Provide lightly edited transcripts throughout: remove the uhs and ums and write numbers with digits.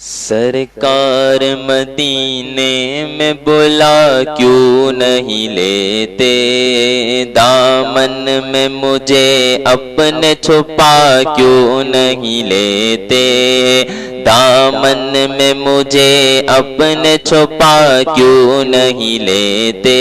سرکار مدینے میں بلا کیوں نہیں لیتے، دامن میں مجھے اپنے چھپا کیوں نہیں لیتے، دامن میں مجھے اپنے چھپا کیوں نہیں لیتے۔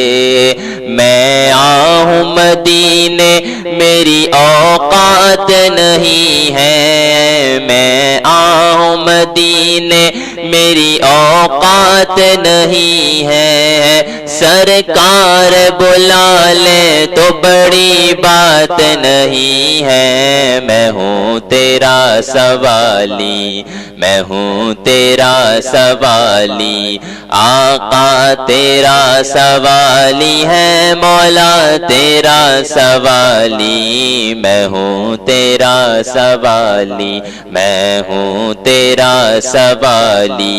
میں آؤں مدینے میری اوقات نہیں ہے، میں آؤں مدینے میری اوقات نہیں ہے، سرکار بلا لے تو بڑی بات نہیں ہے۔ میں ہوں تیرا سوالی، میں ہوں تیرا سوالی، آقا تیرا سوالی ہے، مولا تیرا سوالی، میں ہوں تیرا سوالی، میں ہوں تیرا سوالی۔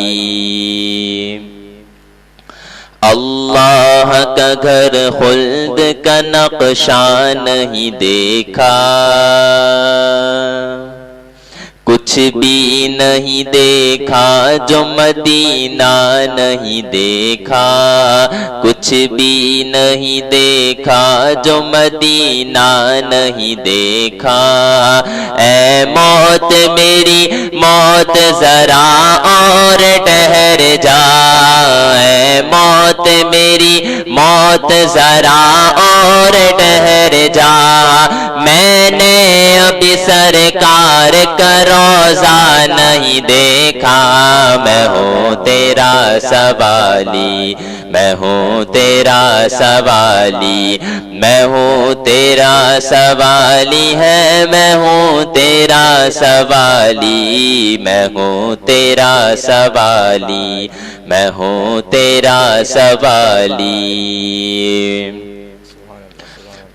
اللہ کا گھر خلد کا نقشہ نہیں دیکھا، کچھ بھی نہیں دیکھا جو مدینہ نہیں دیکھا، کچھ بھی نہیں دیکھا جو مدینہ نہیں دیکھا۔ اے موت میری موت ذرا اور ٹھہر جا، اے موت میری موت ذرا اور ٹھہر جا، میں نے ابھی سرکار کا روضہ نہیں دیکھا۔ میں ہوں تیرا سوالی، میں ہوں تیرا سوالی، میں ہوں تیرا سوالی ہے، میں ہوں تیرا سوالی، میں ہوں تیرا سوالی، میں ہوں تیرا سوالی۔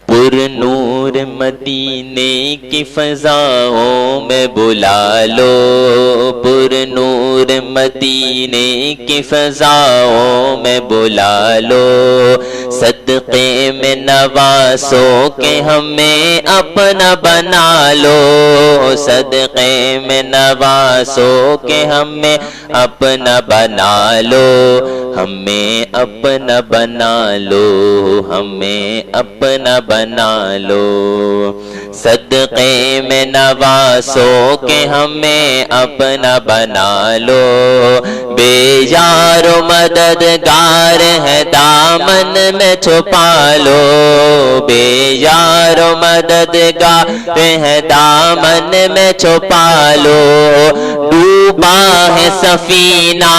پر نور مدینے کی فضاؤں میں بلا لو، پر نور مدینے کی فضاؤں میں بلا لو، صدقے میں نوازو کہ ہمیں اپنا بنا لو، صدقے میں نوازو کہ ہمیں اپنا بنا لو، ہمیں اپنا بنا لو، ہمیں اپنا بنا لو، صدقے میں نوازو کہ ہمیں اپنا بنا لو۔ بے یار و مددگار ہے دامن میں چھپا لو، بے یار و مددگار ہے دامن میں چھپا لو، ڈوبا ہے سفینہ،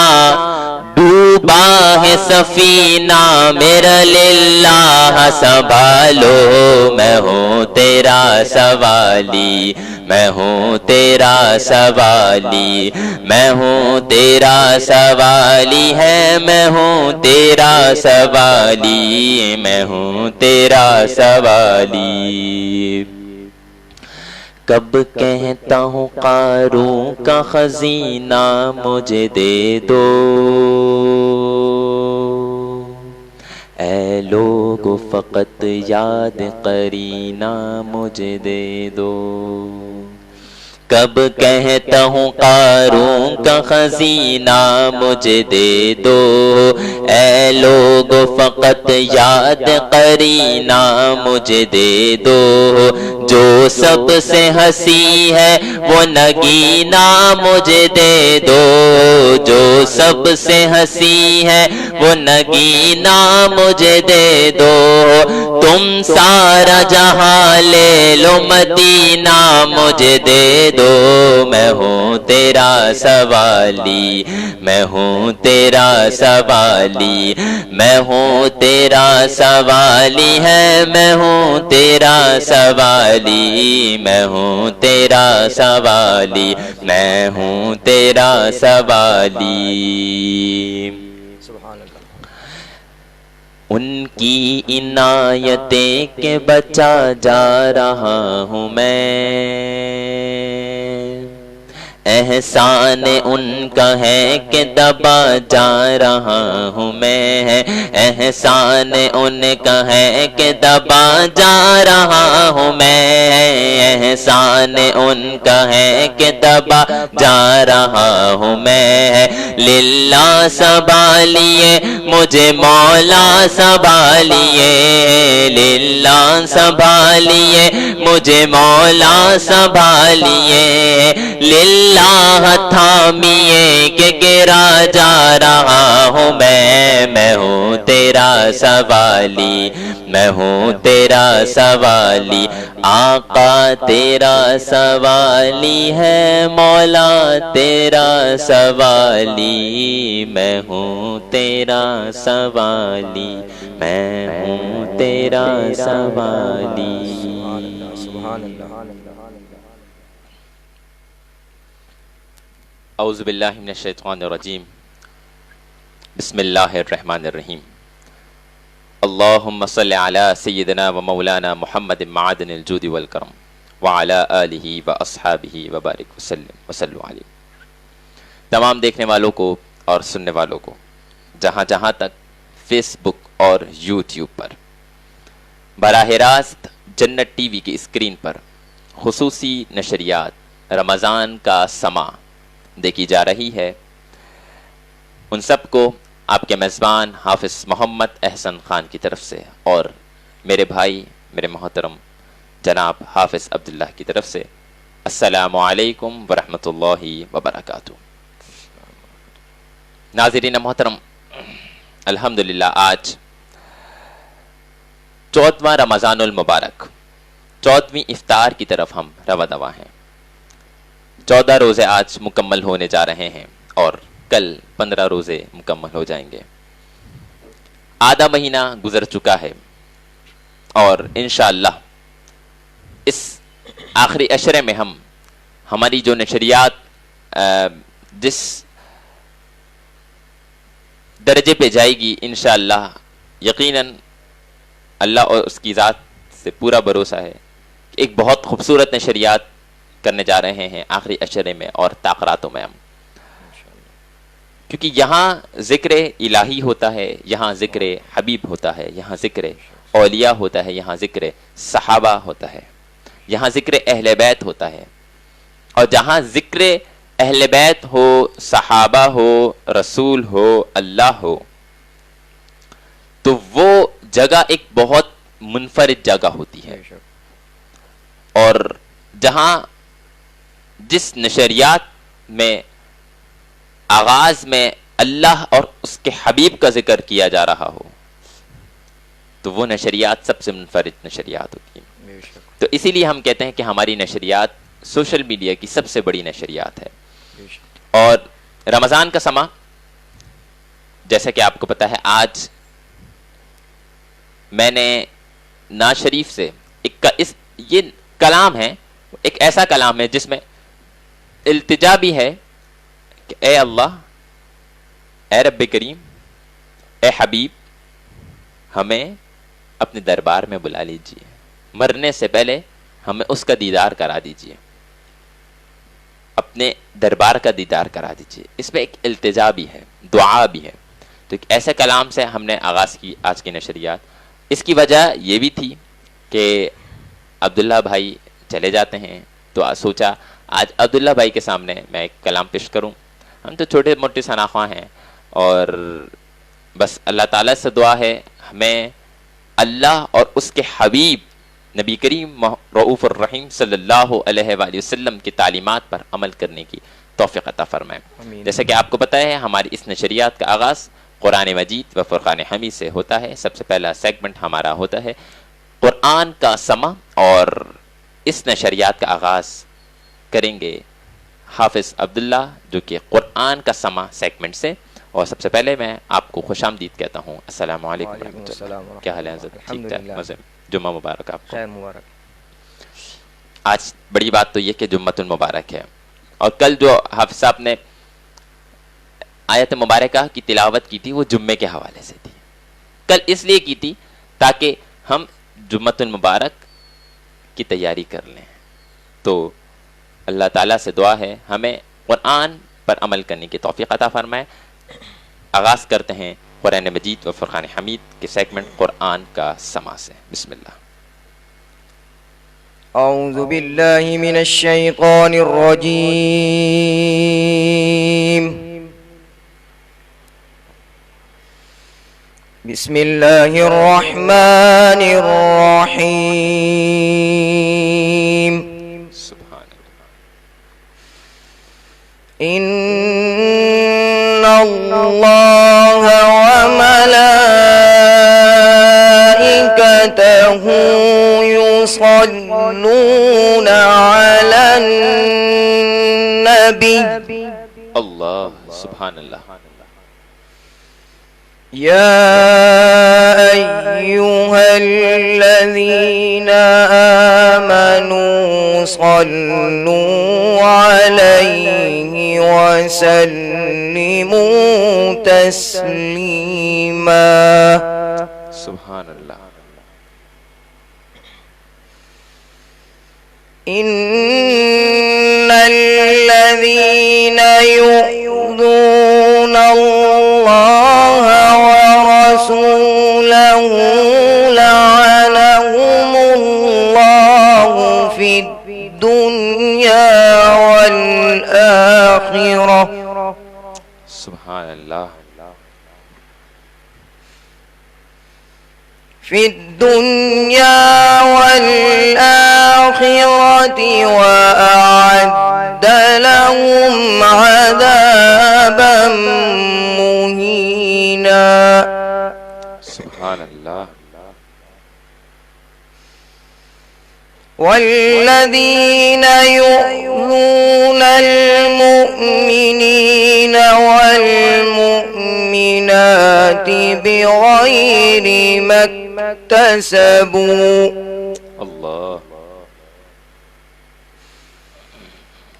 ڈوبا ہے سفینہ میرا للہ سنبھالو، میں ہوں تیرا سوالی، میں ہوں تیرا سوالی، میں ہوں تیرا سوالی ہے، میں ہوں تیرا سوالی، میں ہوں تیرا سوالی۔ کب کہتا ہوں قارون کا خزینہ مجھے دے دو، اے لوگو فقط یاد قرینہ مجھے دے دو۔ کب کہتا ہوں قارون کا خزینہ مجھے دے دو، اے لوگو فقط یاد قرینہ مجھے دے دو، جو سب سے ہنسی ہے وہ نگینہ مجھے دے دو، جو سب سے ہنسی ہے وہ نگینہ مجھے دے دو، تم سارا جہاں لے لو مدینہ مجھے دے دو، میں ہوں تیرا سوالی، میں ہوں تیرا سوالی، میں ہوں تیرا سوالی ہے، میں ہوں تیرا سوالی، میں ہوں تیرا سوالی، میں ہوں تیرا سوالی۔ ان کی عنایتیں کہ بچا جا رہا ہوں میں، احسان ان کا ہے کہ دبا جا رہا ہوں میں، احسان ان کا ہے کہ دبا جا رہا ہوں میں، احسان ان کا ہے کہ دبا جا رہا ہوں میں، للہ سنبھالیے مجھے مولا سنبھالیے، للہ سنبھالیے مجھے مولا سنبھالیے، للہ تھامیے کہ گرا جا رہا ہوں میں ہوں تیرا سوالی، میں ہوں تیرا سوالی، آقا تیرا سوالی ہے، مولا تیرا سوالی، میں ہوں تیرا سوالی، میں ہوں تیرا سوالی۔ سبحان اللہ۔ اعوذ باللہ من الشیطان الرجیم، بسم اللہ الرحمن الرحیم، اللہم صلی علی سیدنا و مولانا محمد معدن الجود والکرم وعلی آلہ و اصحابہ وبارک وسلم وصلو علیہ۔ تمام دیکھنے والوں کو اور سننے والوں کو جہاں جہاں تک فیس بک اور یوٹیوب پر براہ راست جنت ٹی وی کی اسکرین پر خصوصی نشریات رمضان کا سما دیکھی جا رہی ہے، ان سب کو آپ کے میزبان حافظ محمد احسن خان کی طرف سے اور میرے بھائی میرے محترم جناب حافظ عبداللہ کی طرف سے السلام علیکم ورحمۃ اللہ وبرکاتہ۔ ناظرین محترم، الحمدللہ آج 14واں رمضان المبارک، 14ویں افطار کی طرف ہم رواں دواں ہیں۔ 14 روزے آج مکمل ہونے جا رہے ہیں اور کل 15 روزے مکمل ہو جائیں گے۔ آدھا مہینہ گزر چکا ہے اور انشاءاللہ اس آخری عشرے میں ہماری جو نشریات جس درجے پہ جائے گی انشاءاللہ، یقیناً اللہ اور اس کی ذات سے پورا بھروسہ ہے کہ ایک بہت خوبصورت نشریات کرنے جا رہے ہیں آخری عشرے میں اور تاخراتوں میں ہم، کیونکہ یہاں ذکر الہی ہوتا ہے، یہاں ذکر حبیب ہوتا ہے، یہاں ذکر اولیاء ہوتا ہے، یہاں ذکر صحابہ ہوتا ہے، یہاں ذکر اہل بیت ہوتا ہے، اور جہاں ذکر اہل بیت ہو، صحابہ ہو، رسول ہو، اللہ ہو، تو وہ جگہ ایک بہت منفرد جگہ ہوتی ہے۔ اور جہاں جس نشریات میں آغاز میں اللہ اور اس کے حبیب کا ذکر کیا جا رہا ہو تو وہ نشریات سب سے منفرد نشریات ہوتی ہیں۔ تو اسی لیے ہم کہتے ہیں کہ ہماری نشریات سوشل میڈیا کی سب سے بڑی نشریات ہے۔ اور رمضان کا سما جیسا کہ آپ کو پتا ہے، آج میں نے ناز شریف سے یہ کلام ہے، ایک ایسا کلام ہے جس میں التجا بھی ہے کہ اے اللہ، اے رب کریم، اے حبیب، ہمیں اپنے دربار میں بلا لیجئے، مرنے سے پہلے ہمیں اس کا دیدار کرا دیجئے، اپنے دربار کا دیدار کرا دیجئے۔ اس میں ایک التجا بھی ہے، دعا بھی ہے۔ تو ایک ایسے کلام سے ہم نے آغاز کی آج کی نشریات۔ اس کی وجہ یہ بھی تھی کہ عبداللہ بھائی چلے جاتے ہیں، تو سوچا آج عبداللہ بھائی کے سامنے میں ایک کلام پیش کروں۔ ہم تو چھوٹے موٹے شناخواں ہیں، اور بس اللہ تعالیٰ سے دعا ہے ہمیں اللہ اور اس کے حبیب نبی کریم رؤوف الرحیم صلی اللہ علیہ وآلہ وسلم کی تعلیمات پر عمل کرنے کی توفیق عطا فرمائے۔ جیسا کہ آپ کو پتہ ہے، ہماری اس نشریات کا آغاز قرآن مجید و فرقان حمید سے ہوتا ہے۔ سب سے پہلا سیگمنٹ ہمارا ہوتا ہے قرآن کا سما، اور اس نشریات کا آغاز کریں گے حافظ عبداللہ جو کہ قرآن کا سما سیگمنٹ سے۔ اور سب سے پہلے میں آپ کو خوش آمدید کہتا ہوں۔ السلام علیکم ورحمۃ اللہ، کیا حال ہے حضرت؟ ٹھیک ٹھاک، مزے میں؟ جمعہ مبارک آپ کو۔ خیر مبارک۔ آج بڑی بات تو یہ کہ جمعۃ المبارک ہے، اور کل جو حافظ صاحب نے آیت مبارکہ کی تلاوت کی تھی وہ جمعے کے حوالے سے تھی۔ کل اس لیے کی تھی تاکہ ہم جمعۃ المبارک کی تیاری کر لیں۔ تو اللہ تعالیٰ سے دعا ہے ہمیں قرآن پر عمل کرنے کی توفیق عطا فرمائے۔ آغاز کرتے ہیں قرآن مجید و فرقان حمید کے سیگمنٹ قرآن کا سما سے۔ بسم اللہ۔ أعوذ بالله من الشيطان الرجيم. بسم الله الرحمن الرحيم. سبحان اللہ. إن الله وملائكته يصلون على النبي. اللہ سبحان اللہ. يا أيها الذين آمنوا صلوا عليه وسلموا تسليما. سبحان اللہ. إن الذين يؤذون الله ورسوله لعنهم الله في الدنيا والآخرة. سبحان اللہ. في الدنيا والآخرة وأعد لهم عذابا مهينا. سبحان اللہ. والذين يؤذون المؤمنين والمؤمنات بغير ما اكتسبوا اللہ.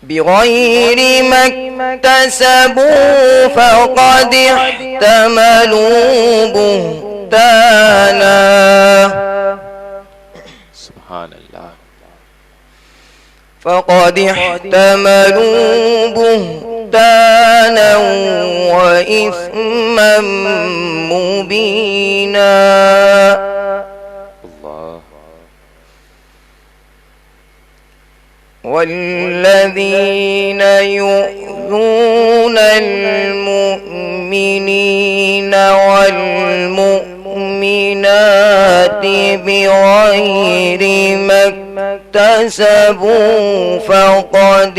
بغير ما اكتسبوا فقد احتملوا بهتانا. سبحان اللہ. فقد احتملوا بهتانا وإثما مبينا. اللہ. والذين يؤذون المؤمنين والمؤمنات بغير ما اكتسبوا فقد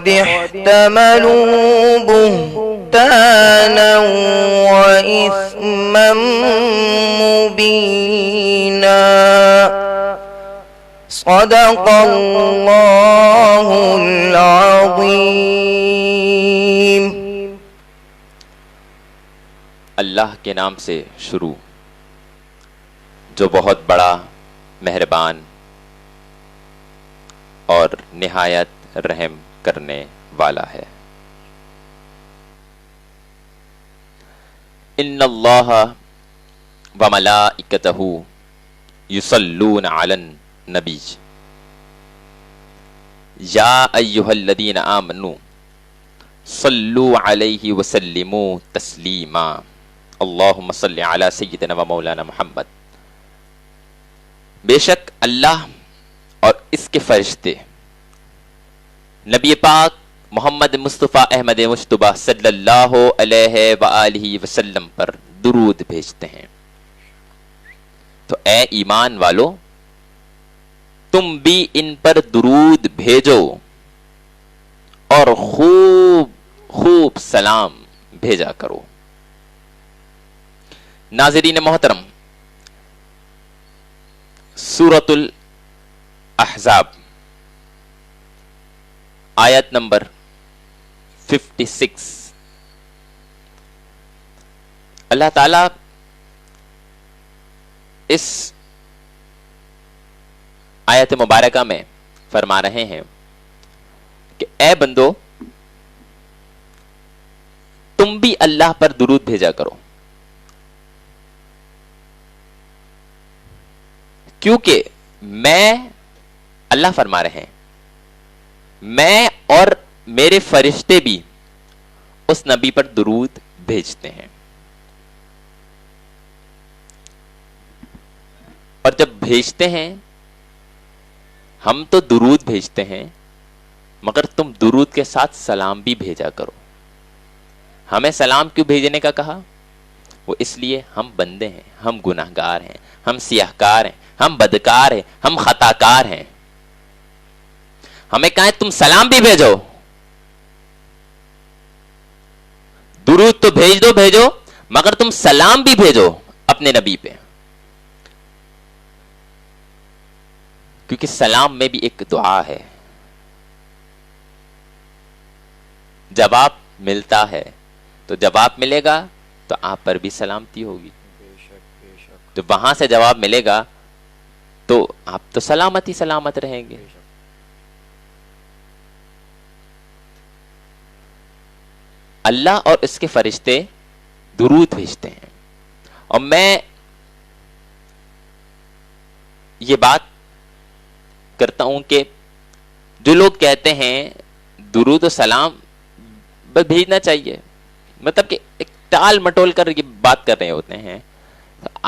احتملوا بهتانا وإثما مبينا. صدق الله العظيم. اللہ کے نام سے شروع جو بہت بڑا مہربان اور نہایت رحم کرنے والا ہے. ان اللہ وملائکتہ یصلون علی النبی یا ایھا الذین آمنوا صلوا علیہ وسلموا تسلیما. اللہم صلی علی سیدنا و مولانا محمد. بے شک اللہ اور اس کے فرشتے نبی پاک محمد مصطفیٰ احمد مجتبیٰ صلی اللہ علیہ وآلہ وسلم پر درود بھیجتے ہیں. تو اے ایمان والو تم بھی ان پر درود بھیجو اور خوب خوب سلام بھیجا کرو. ناظرین محترم، سورۃ الاحزاب آیت نمبر 56 اللہ تعالی اس آیت مبارکہ میں فرما رہے ہیں کہ اے بندو تم بھی اللہ پر درود بھیجا کرو، کیونکہ میں، اللہ فرما رہے ہیں، میں اور میرے فرشتے بھی اس نبی پر درود بھیجتے ہیں. اور جب بھیجتے ہیں ہم تو درود بھیجتے ہیں، مگر تم درود کے ساتھ سلام بھی بھیجا کرو۔ ہمیں سلام کیوں بھیجنے کا کہا؟ وہ اس لیے ہم بندے ہیں، ہم گناہگار ہیں، ہم سیاہکار ہیں، ہم بدکار ہیں، ہم خطاکار ہیں۔ ہمیں کہا تم سلام بھی بھیجو، درود تو بھیجو مگر تم سلام بھی بھیجو اپنے نبی پہ، کیونکہ سلام میں بھی ایک دعا ہے۔ جواب ملتا ہے تو جواب ملے گا تو آپ پر بھی سلامتی ہوگی، تو وہاں سے جواب ملے گا تو آپ تو سلامت رہیں گے۔ اللہ اور اس کے فرشتے درود بھیجتے ہیں، اور میں یہ بات کرتا ہوں کہ جو لوگ کہتے ہیں درود و سلام بس بھیجنا چاہیے، مطلب کہ ایک ٹال مٹول کر یہ بات کر رہے ہوتے ہیں،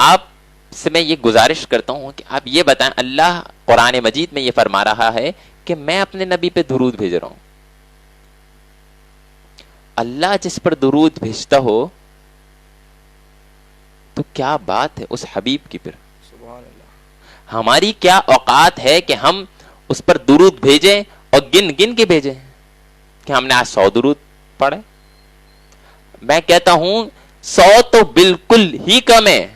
آپ سے میں یہ گزارش کرتا ہوں کہ آپ یہ بتائیں، اللہ قرآن مجید میں یہ فرما رہا ہے کہ میں اپنے نبی پہ درود بھیج رہا ہوں۔ اللہ جس پر درود بھیجتا ہو تو کیا بات ہے اس حبیب کی پر، سبحان اللہ۔ ہماری کیا اوقات ہے کہ ہم اس پر درود بھیجیں اور گن گن کے بھیجیں کہ ہم نے آج 100 درود پڑھے؟ میں کہتا ہوں 100 تو بالکل ہی کم ہے۔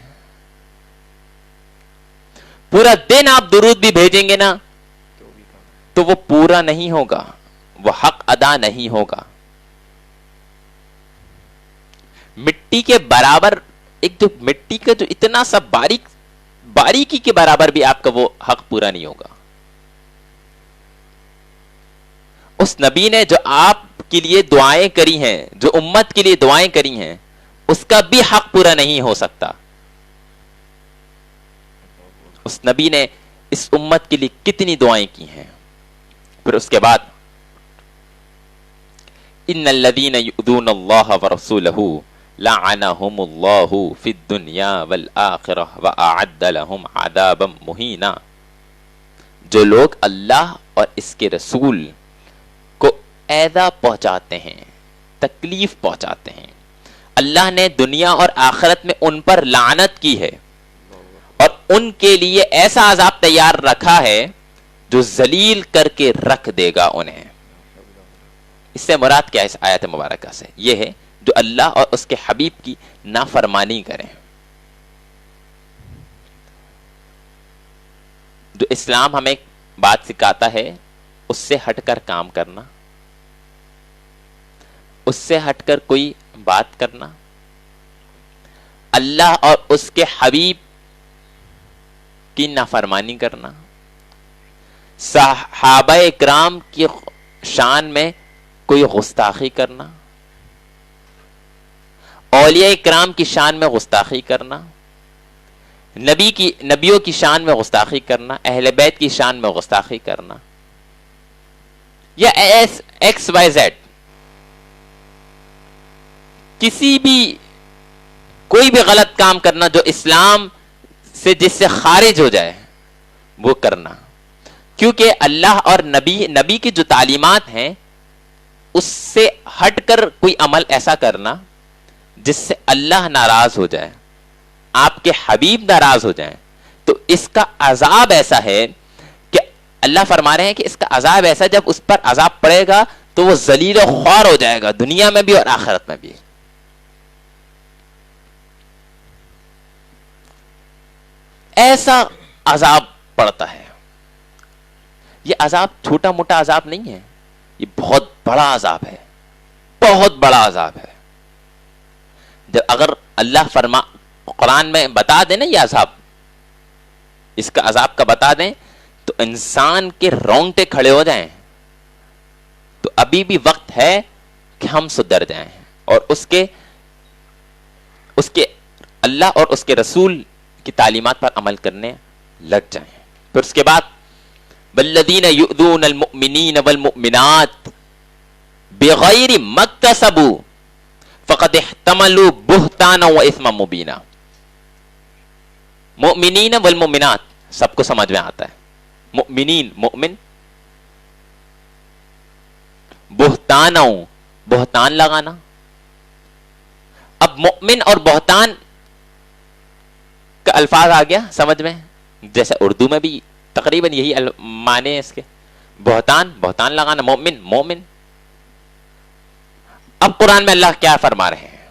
پورا دن آپ درود بھی بھیجیں گے نا تو وہ پورا نہیں ہوگا، وہ حق ادا نہیں ہوگا۔ مٹی کے برابر، ایک جو مٹی کا جو اتنا سا باریکی کے برابر بھی آپ کا وہ حق پورا نہیں ہوگا۔ اس نبی نے جو آپ کے لیے دعائیں کری ہیں، جو امت کے لیے دعائیں کری ہیں، اس کا بھی حق پورا نہیں ہو سکتا۔ اس نبی نے اس امت کے لیے کتنی دعائیں کی ہیں۔ پھر اس کے بعد ان الذین یؤذون اللہ ورسولہ لعنہم اللہ فی الدنیا والآخرہ واعد لہم عذابا مہینا۔ جو لوگ اللہ اور اس کے رسول کو ایذا پہنچاتے ہیں، تکلیف پہنچاتے ہیں، اللہ نے دنیا اور آخرت میں ان پر لعنت کی ہے اور ان کے لیے ایسا عذاب تیار رکھا ہے جو ذلیل کر کے رکھ دے گا انہیں۔ اس سے مراد کیا ہے اس آیت مبارکہ سے؟ یہ ہے جو اللہ اور اس کے حبیب کی نافرمانی کریں۔ جو اسلام ہمیں بات سکھاتا ہے اس سے ہٹ کر کام کرنا، اس سے ہٹ کر کوئی بات کرنا، اللہ اور اس کے حبیب کی نافرمانی کرنا، صحابہ اکرام کی شان میں کوئی گستاخی کرنا، اولیاء اکرام کی شان میں گستاخی کرنا، نبیوں کی شان میں گستاخی کرنا، اہل بیت کی شان میں گستاخی کرنا، یا ایکس وائی زیڈ کسی بھی کوئی بھی غلط کام کرنا جو اسلام سے جس سے خارج ہو جائے وہ کرنا۔ کیونکہ اللہ اور نبی کی جو تعلیمات ہیں اس سے ہٹ کر کوئی عمل ایسا کرنا جس سے اللہ ناراض ہو جائے، آپ کے حبیب ناراض ہو جائیں، تو اس کا عذاب ایسا ہے کہ اللہ فرما رہے ہیں کہ اس کا عذاب ایسا، جب اس پر عذاب پڑے گا تو وہ ذلیل و خوار ہو جائے گا، دنیا میں بھی اور آخرت میں بھی۔ ایسا عذاب پڑتا ہے۔ یہ عذاب چھوٹا موٹا عذاب نہیں ہے، یہ بہت بڑا عذاب ہے، بہت بڑا عذاب ہے۔ جب اگر اللہ قرآن میں بتا دیں نا یہ عذاب، اس کا عذاب کا بتا دیں تو انسان کے رونگٹے کھڑے ہو جائیں، تو ابھی بھی وقت ہے کہ ہم سدھر جائیں اور اس کے اللہ اور اس کے رسول کی تعلیمات پر عمل کرنے لگ جائیں۔ پھر اس کے بعد والذین یؤذون المؤمنین والمؤمنات بغیر ما اکتسبوا فقد احتملوا بہتانا و اثما مبینا۔ مؤمنین والمؤمنات، سب کو سمجھ میں آتا ہے. مؤمنین مؤمن, بہتانوں بہتان لگانا. اب مؤمن اور بہتان کا الفاظ آ گیا سمجھ میں, جیسے اردو میں بھی تقریباً یہی معنی ہے اس کے. بہتان بہتان لگانا, مومن مومن. اب قرآن میں اللہ کیا فرما رہے ہیں,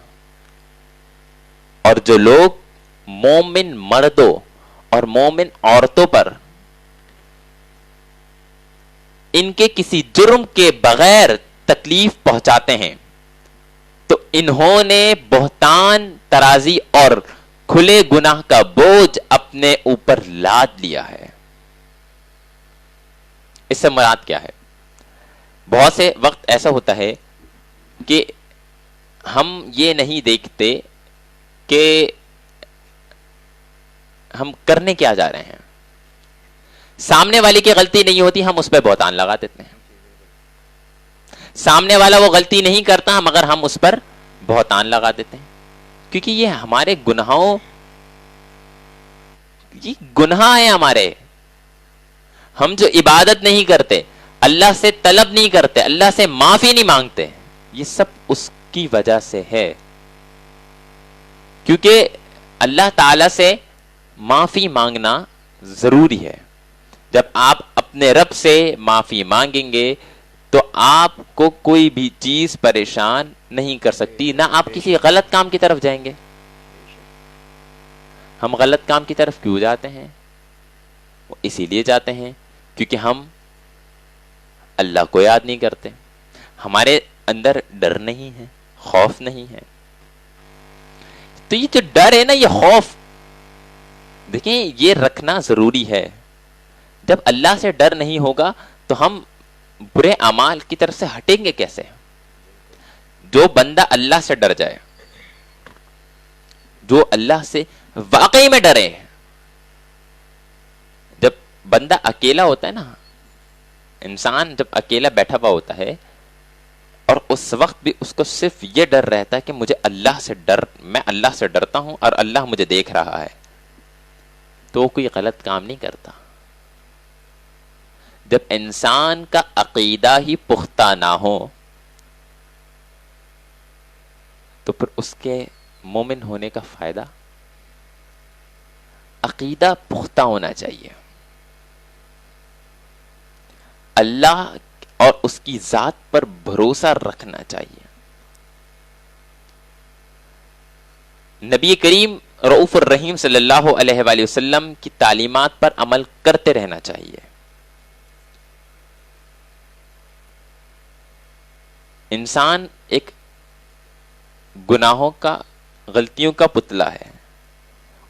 اور جو لوگ مومن مردوں اور مومن عورتوں پر ان کے کسی جرم کے بغیر تکلیف پہنچاتے ہیں تو انہوں نے بہتان ترازی اور کھلے گناہ کا بوجھ اپنے اوپر لاد لیا ہے. اس سے مراد کیا ہے؟ بہت سے وقت ایسا ہوتا ہے کہ ہم یہ نہیں دیکھتے کہ ہم کرنے کیا جا رہے ہیں. سامنے والے کی غلطی نہیں ہوتی, ہم اس پہ بہتان لگا دیتے ہیں. سامنے والا وہ غلطی نہیں کرتا مگر ہم اس پر بہتان لگا دیتے ہیں, کیونکہ یہ ہمارے گناہوں, یہ گناہ ہیں ہمارے. ہم جو عبادت نہیں کرتے, اللہ سے طلب نہیں کرتے, اللہ سے معافی نہیں مانگتے, یہ سب اس کی وجہ سے ہے. کیونکہ اللہ تعالی سے معافی مانگنا ضروری ہے. جب آپ اپنے رب سے معافی مانگیں گے تو آپ کو کوئی بھی چیز پریشان نہیں کر سکتی, نہ آپ کسی غلط کام کی طرف جائیں گے. ہم غلط کام کی طرف کیوں جاتے ہیں؟ وہ اسی لیے جاتے ہیں کیونکہ ہم اللہ کو یاد نہیں کرتے, ہمارے اندر ڈر نہیں ہے, خوف نہیں ہے. تو یہ جو ڈر ہے نا, یہ خوف, دیکھیں یہ رکھنا ضروری ہے. جب اللہ سے ڈر نہیں ہوگا تو ہم برے اعمال کی طرف سے ہٹیں گے کیسے؟ جو بندہ اللہ سے ڈر جائے, جو اللہ سے واقعی میں ڈرے. جب بندہ اکیلا ہوتا ہے نا, انسان جب اکیلا بیٹھا ہوا ہوتا ہے اور اس وقت بھی اس کو صرف یہ ڈر رہتا ہے کہ مجھے اللہ سے میں اللہ سے ڈرتا ہوں اور اللہ مجھے دیکھ رہا ہے, تو وہ کوئی غلط کام نہیں کرتا. جب انسان کا عقیدہ ہی پختہ نہ ہو تو پھر اس کے مومن ہونے کا فائدہ؟ عقیدہ پختہ ہونا چاہیے, اللہ اور اس کی ذات پر بھروسہ رکھنا چاہیے. نبی کریم رؤوف الرحیم صلی اللہ علیہ وآلہ وسلم کی تعلیمات پر عمل کرتے رہنا چاہیے. انسان ایک گناہوں کا, غلطیوں کا پتلا ہے,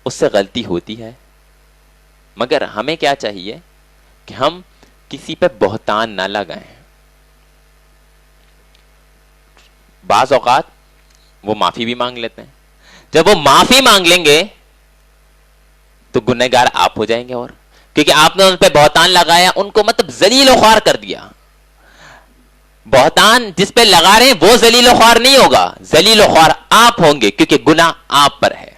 اس سے غلطی ہوتی ہے, مگر ہمیں کیا چاہیے کہ ہم کسی پہ بہتان نہ لگائیں. بعض اوقات وہ معافی بھی مانگ لیتے ہیں, جب وہ معافی مانگ لیں گے تو گنہگار آپ ہو جائیں گے, اور کیونکہ آپ نے ان پہ بہتان لگایا, ان کو مطلب ذلیل و خوار کر دیا. بہتان جس پہ لگا رہے ہیں وہ ذلیل و خوار نہیں ہوگا, ذلیل و خوار آپ ہوں گے, کیونکہ گناہ آپ پر ہے.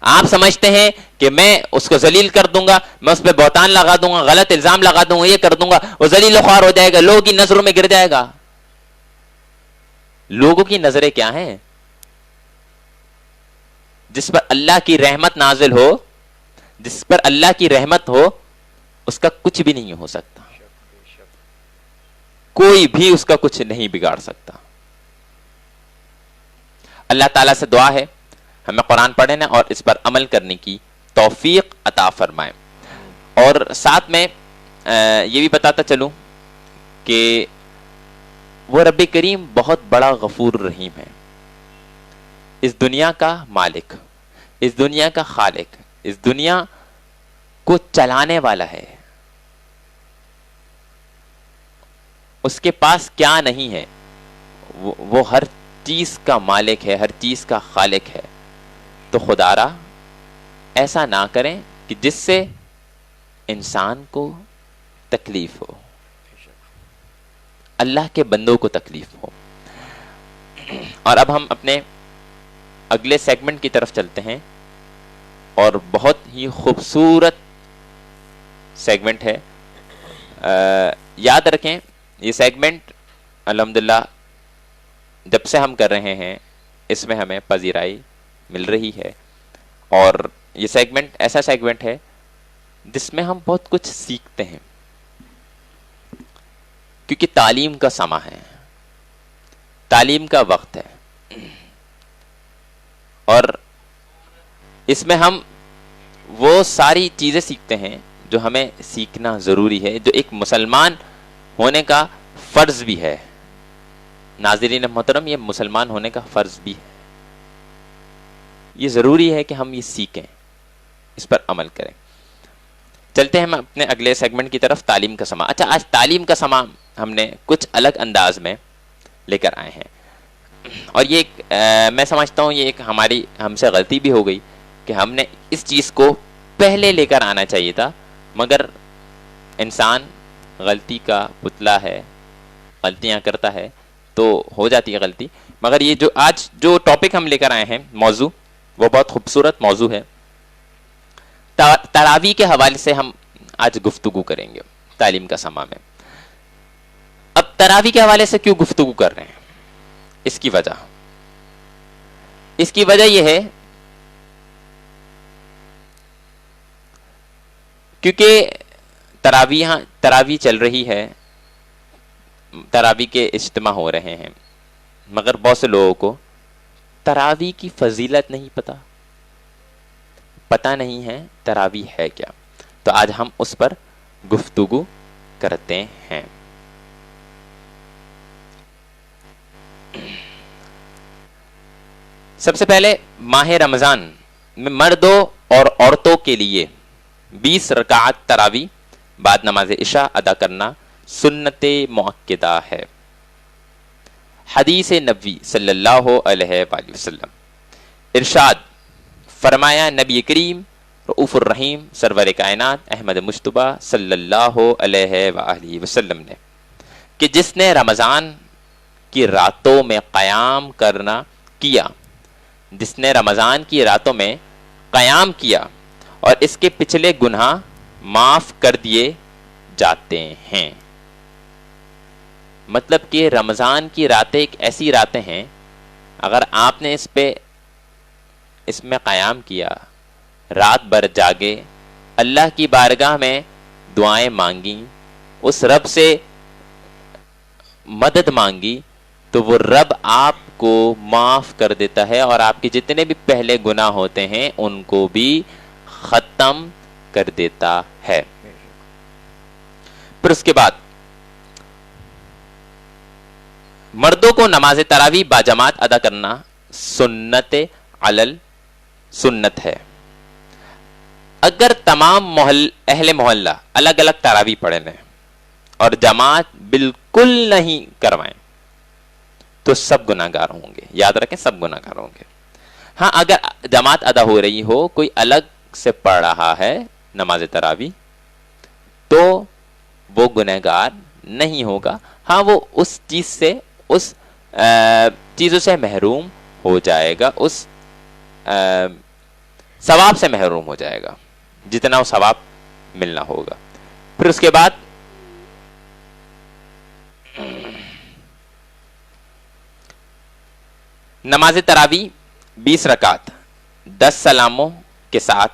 آپ سمجھتے ہیں کہ میں اس کو ذلیل کر دوں گا, میں اس پہ بہتان لگا دوں گا, غلط الزام لگا دوں گا, یہ کر دوں گا, وہ ذلیل و خوار ہو جائے گا, لوگوں کی نظروں میں گر جائے گا. لوگوں کی نظریں کیا ہیں؟ جس پر اللہ کی رحمت نازل ہو, جس پر اللہ کی رحمت ہو, اس کا کچھ بھی نہیں ہو سکتا, کوئی بھی اس کا کچھ نہیں بگاڑ سکتا. اللہ تعالیٰ سے دعا ہے ہمیں قرآن پڑھنے اور اس پر عمل کرنے کی توفیق عطا فرمائے. اور ساتھ میں یہ بھی بتاتا چلوں کہ وہ رب کریم بہت بڑا غفور رحیم ہے, اس دنیا کا مالک, اس دنیا کا خالق, اس دنیا کو چلانے والا ہے. اس کے پاس کیا نہیں ہے, وہ ہر چیز کا مالک ہے, ہر چیز کا خالق ہے. تو خدا را ایسا نہ کریں کہ جس سے انسان کو تکلیف ہو, اللہ کے بندوں کو تکلیف ہو. اور اب ہم اپنے اگلے سیگمنٹ کی طرف چلتے ہیں اور بہت ہی خوبصورت سیگمنٹ ہے. یاد رکھیں یہ سیگمنٹ الحمدللہ جب سے ہم کر رہے ہیں اس میں ہمیں پذیرائی مل رہی ہے, اور یہ سیگمنٹ ایسا سیگمنٹ ہے جس میں ہم بہت کچھ سیکھتے ہیں, کیونکہ تعلیم کا سماں ہے, تعلیم کا وقت ہے, اور اس میں ہم وہ ساری چیزیں سیکھتے ہیں جو ہمیں سیکھنا ضروری ہے, جو ایک مسلمان ہونے کا فرض بھی ہے. ناظرین محترم, یہ مسلمان ہونے کا فرض بھی ہے, یہ ضروری ہے کہ ہم یہ سیکھیں, اس پر عمل کریں. چلتے ہیں ہم اپنے اگلے سیگمنٹ کی طرف, تعلیم کا سماں. اچھا, آج تعلیم کا سماں ہم نے کچھ الگ انداز میں لے کر آئے ہیں, اور یہ ایک میں سمجھتا ہوں یہ ایک ہم سے غلطی بھی ہو گئی کہ ہم نے اس چیز کو پہلے لے کر آنا چاہیے تھا, مگر انسان غلطی کا پتلا ہے, غلطیاں کرتا ہے تو ہو جاتی ہے غلطی. مگر یہ جو آج جو ٹاپک ہم لے کر آئے ہیں, موضوع, وہ بہت خوبصورت موضوع ہے. تراویح کے حوالے سے ہم آج گفتگو کریں گے تعلیم کا سماں میں. اب تراویح کے حوالے سے کیوں گفتگو کر رہے ہیں, اس کی وجہ یہ ہے کیونکہ تراویح چل رہی ہے, تراویح کے اجتماع ہو رہے ہیں, مگر بہت سے لوگوں کو تراویح کی فضیلت نہیں پتہ نہیں ہے تراویح ہے کیا. تو آج ہم اس پر گفتگو کرتے ہیں. سب سے پہلے ماہ رمضان میں مردوں اور عورتوں کے لیے 20 رکعت تراویح بعد نماز عشاء ادا کرنا سنت مؤکدہ ہے. حدیث نبوی صلی اللہ علیہ وآلہ وسلم ارشاد فرمایا, نبی کریم رؤوف الرحیم سرور کائنات احمد مجتبی صلی اللہ علیہ وآلہ وسلم نے, کہ جس نے رمضان کی راتوں میں قیام کیا اور اس کے پچھلے گناہ معاف کر دیے جاتے ہیں. مطلب کہ رمضان کی راتیں ایک ایسی راتیں ہیں, اگر آپ نے اس میں قیام کیا, رات بھر جاگے, اللہ کی بارگاہ میں دعائیں مانگی, اس رب سے مدد مانگی, تو وہ رب آپ کو معاف کر دیتا ہے, اور آپ کے جتنے بھی پہلے گناہ ہوتے ہیں ان کو بھی ختم کر دیتا ہے. پھر اس کے بعد مردوں کو نماز تراویح باجماعت ادا کرنا سنت سنت ہے. اگر تمام اہل محلہ الگ الگ تراویح پڑھ لیں اور جماعت بالکل نہیں کروائیں تو سب گناہگار ہوں گے. یاد رکھیں, سب گناہگار ہوں گے. ہاں, اگر جماعت ادا ہو رہی ہو, کوئی الگ سے پڑھ رہا ہے نماز تراویح, تو وہ گناہگار نہیں ہوگا. ہاں, وہ اس چیز سے, اس چیزوں سے محروم ہو جائے گا, اس ثواب سے محروم ہو جائے گا جتنا وہ ثواب ملنا ہوگا. پھر اس کے بعد نماز تراویح 20 رکعت 10 سلاموں کے ساتھ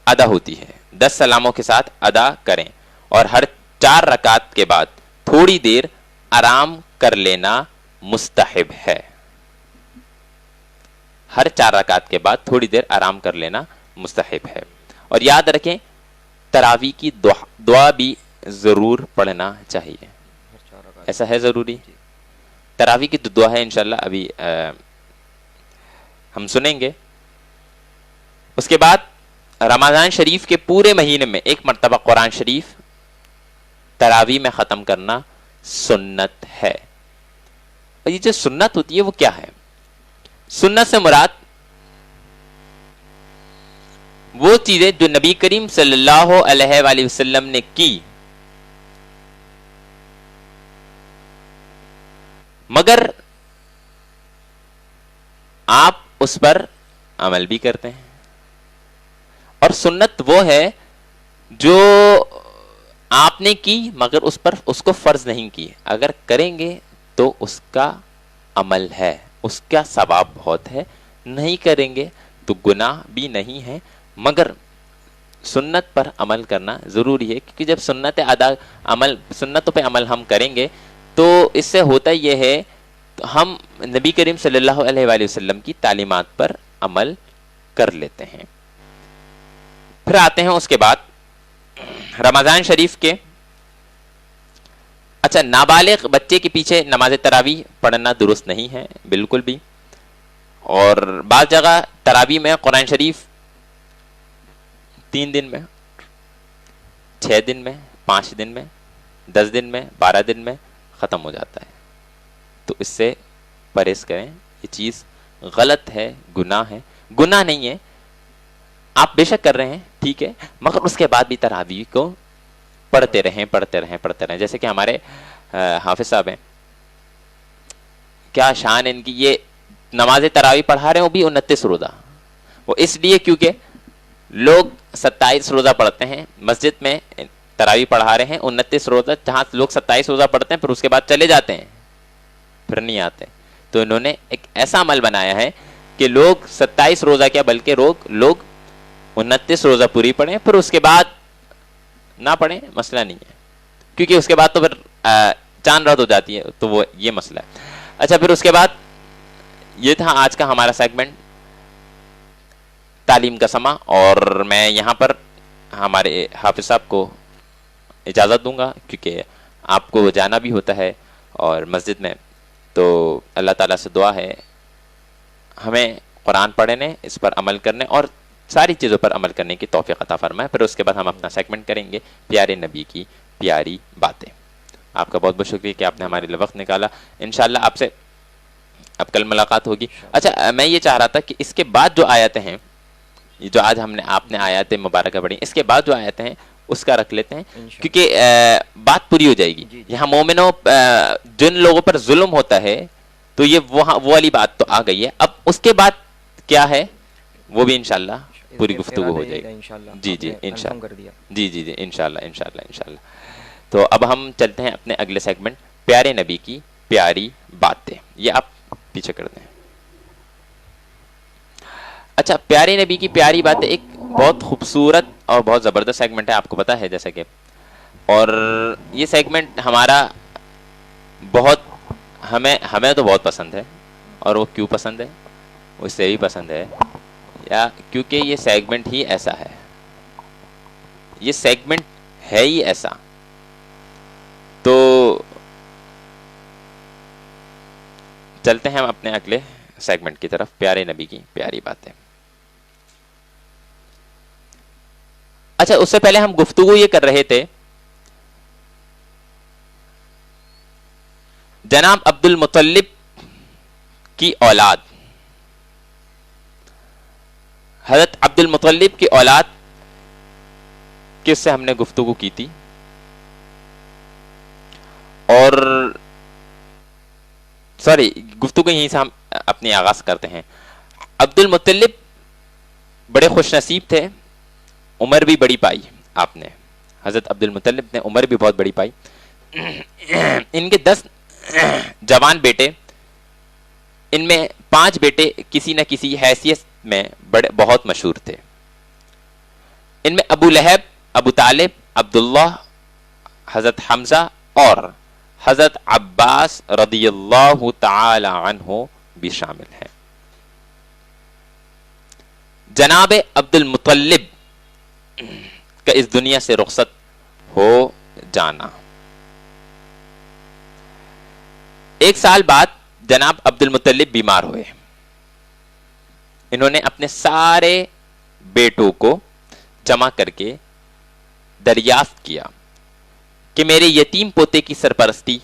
ادا ہوتی ہے. 10 سلاموں کے ساتھ ادا کریں, اور ہر 4 رکعت کے بعد تھوڑی دیر آرام کر لینا مستحب ہے. ہر 4 رکعت کے بعد تھوڑی دیر آرام کر لینا مستحب ہے. اور یاد رکھیں, تراویح کی دعا بھی ضرور پڑھنا چاہیے. ایسا ہے ضروری. تراویح کی دعا ہے انشاءاللہ ابھی ہم سنیں گے. اس کے بعد رمضان شریف کے پورے مہینے میں ایک مرتبہ قرآن شریف تراویح میں ختم کرنا سنت ہے. اور یہ جو سنت ہوتی ہے وہ کیا ہے؟ سنت سے مراد وہ چیزیں جو نبی کریم صلی اللہ علیہ وآلہ وسلم نے کی, مگر اس پر عمل بھی کرتے ہیں. اور سنت وہ ہے جو آپ نے کی مگر اس کو فرض نہیں کی. اگر کریں گے تو اس کا عمل ہے, اس کا ثواب بہت ہے. نہیں کریں گے تو گناہ بھی نہیں ہے, مگر سنت پر عمل کرنا ضروری ہے. کیونکہ جب سنتوں پہ عمل ہم کریں گے تو اس سے ہوتا یہ ہے ہم نبی کریم صلی اللہ علیہ وآلہ وسلم کی تعلیمات پر عمل کر لیتے ہیں. پھر آتے ہیں اس کے بعد رمضان شریف کے. اچھا, نابالغ بچے کے پیچھے نماز تراویح پڑھنا درست نہیں ہے بالکل بھی. اور بعض جگہ تراویح میں قرآن شریف 3 دن میں, 6 دن میں, 5 دن میں, 10 دن میں, 12 دن میں ختم ہو جاتا ہے. تو اس سے پرہیز کریں, یہ چیز غلط ہے, گناہ ہے. گناہ نہیں ہے, آپ بے شک کر رہے ہیں ٹھیک ہے, مگر اس کے بعد بھی تراویح کو پڑھتے رہیں. جیسے کہ ہمارے حافظ صاحب ہیں, کیا شان ان کی, یہ نماز تراویح پڑھا رہے ہیں وہ بھی 29 روزہ. وہ اس لیے کیونکہ لوگ 27 روزہ پڑھتے ہیں, مسجد میں تراویح پڑھا رہے ہیں 29 روزہ, جہاں لوگ 27 روزہ پڑھتے ہیں پھر اس کے بعد چلے جاتے ہیں, پھر نہیں آتے. تو انہوں نے ایک ایسا عمل بنایا ہے کہ لوگ 27 روزہ کیا بلکہ لوگ 29 روزہ پوری پڑھیں, پھر اس کے بعد نہ پڑھیں, مسئلہ نہیں ہے. کیونکہ اس کے بعد تو پھر چاند رات ہو جاتی ہے, تو وہ یہ مسئلہ ہے. اچھا, پھر اس کے بعد یہ تھا آج کا ہمارا سیگمنٹ تعلیم کا سما, اور میں یہاں پر ہمارے حافظ صاحب کو اجازت دوں گا کیونکہ آپ کو جانا بھی ہوتا ہے اور مسجد میں. تو اللہ تعالیٰ سے دعا ہے ہمیں قرآن پڑھنے, اس پر عمل کرنے اور ساری چیزوں پر عمل کرنے کی توفیق عطا فرمائے. پھر اس کے بعد ہم اپنا سیگمنٹ کریں گے پیارے نبی کی پیاری باتیں. آپ کا بہت بہت شکریہ کہ آپ نے ہمارے لیے وقت نکالا. انشاءاللہ آپ سے اب کل ملاقات ہوگی. اچھا, میں یہ چاہ رہا تھا کہ اس کے بعد جو آیتیں ہیں, جو آج آپ نے آیات مبارکہ پڑھی, اس کے بعد جو آیتیں ہیں اس کا رکھ لیتے ہیں کیونکہ بات پوری ہو جائے گی. یہاں مومنوں جن لوگوں پر ظلم ہوتا ہے تو یہ وہ والی بات تو آ گئی ہے. اب اس کے بعد کیا ہے وہ بھی انشاءاللہ پوری گفتگو ہو جائے گی. جی انشاءاللہ, جی انشاءاللہ. تو اب ہم چلتے ہیں اپنے اگلے سیگمنٹ پیارے نبی کی پیاری باتیں. یہ آپ پیچھے کر دیں. اچھا, پیارے نبی کی پیاری باتیں ایک بہت خوبصورت اور بہت زبردست سیگمنٹ ہے, آپ کو پتا ہے جیسا کہ, اور یہ سیگمنٹ ہمارا بہت ہمیں تو بہت پسند ہے. اور وہ کیوں پسند ہے, وہ اس سے بھی پسند ہے یا کیونکہ یہ سیگمنٹ ہی ایسا ہے, یہ سیگمنٹ ہے ہی ایسا. تو چلتے ہیں ہم اپنے اگلے سیگمنٹ کی طرف, پیارے نبی کی پیاری باتیں. اچھا, اس سے پہلے ہم گفتگو یہ کر رہے تھے جناب عبد المطلب کی اولاد, حضرت عبد المطلب کی اولاد کس سے ہم نے گفتگو کی تھی. اور گفتگو یہیں سے ہم اپنی آغاز کرتے ہیں. عبد المطلب بڑے خوش نصیب تھے, عمر بھی بڑی پائی آپ نے. حضرت عبد المطلب نے عمر بھی بہت بڑی پائی. ان کے 10 جوان بیٹے, ان میں 5 بیٹے کسی نہ کسی حیثیت میں بہت مشہور تھے. ان میں ابو لہب, ابو طالب, عبداللہ, حضرت حمزہ اور حضرت عباس رضی اللہ تعالی عنہ بھی شامل ہیں. جناب عبد المطلب کا اس دنیا سے رخصت ہو جانا. 1 سال بعد جناب عبد المطلب بیمار ہوئے. انہوں نے اپنے سارے بیٹوں کو جمع کر کے دریافت کیا کہ میرے یتیم پوتے کی سرپرستی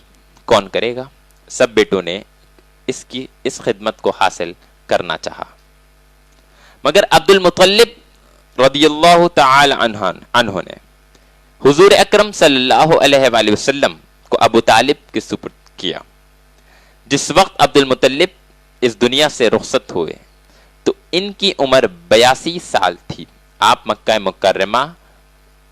کون کرے گا. سب بیٹوں نے اس خدمت کو حاصل کرنا چاہا, مگر عبد المطلب رضی اللہ تعالی عنہ نے حضور اکرم صلی اللہ علیہ وآلہ وسلم کو ابو طالب کے سپرد کیا. جس وقت عبد المطلب اس دنیا سے رخصت ہوئے تو ان کی عمر 82 سال تھی. آپ مکہ مکرمہ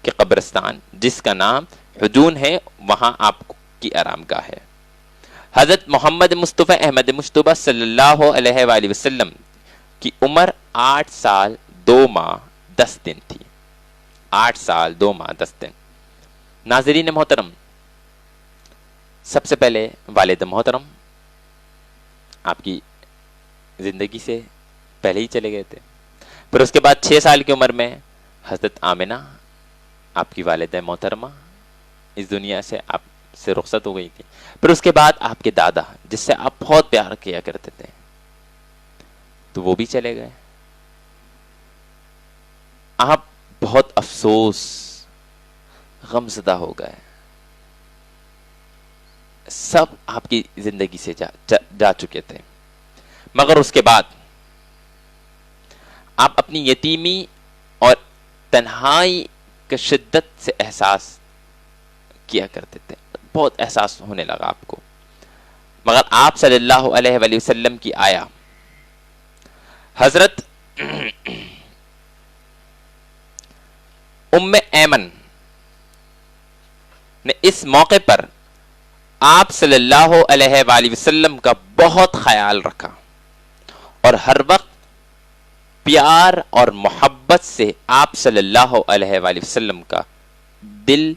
کے قبرستان جس کا نام حجون ہے وہاں آپ کی آرام گاہ ہے. حضرت محمد مصطفیٰ احمد مجتبیٰ صلی اللہ علیہ وآلہ وسلم کی عمر 8 سال 2 ماہ 10 دن تھی. 8 سال 2 ماہ 10 دن. ناظرین محترم، سب سے پہلے والد محترم آپ کی زندگی سے پہلے ہی چلے گئے تھے. پھر اس کے بعد 6 سال کی عمر میں حضرت آمنہ آپ کی والدہ محترمہ اس دنیا سے آپ سے رخصت ہو گئی تھی. پھر اس کے بعد آپ کے دادا جس سے آپ بہت پیار کیا کرتے تھے تو وہ بھی چلے گئے. آپ بہت افسوس غمزدہ ہو گئے. سب آپ کی زندگی سے جا چکے تھے. مگر اس کے بعد آپ اپنی یتیمی اور تنہائی کے شدت سے احساس کیا کرتے تھے. بہت احساس ہونے لگا آپ کو. مگر آپ صلی اللہ علیہ وآلہ وسلم کی آیا. حضرت ام ایمن نے اس موقع پر آپ صلی اللہ علیہ وآلہ وسلم کا بہت خیال رکھا اور ہر وقت پیار اور محبت سے آپ صلی اللہ علیہ وآلہ وسلم کا دل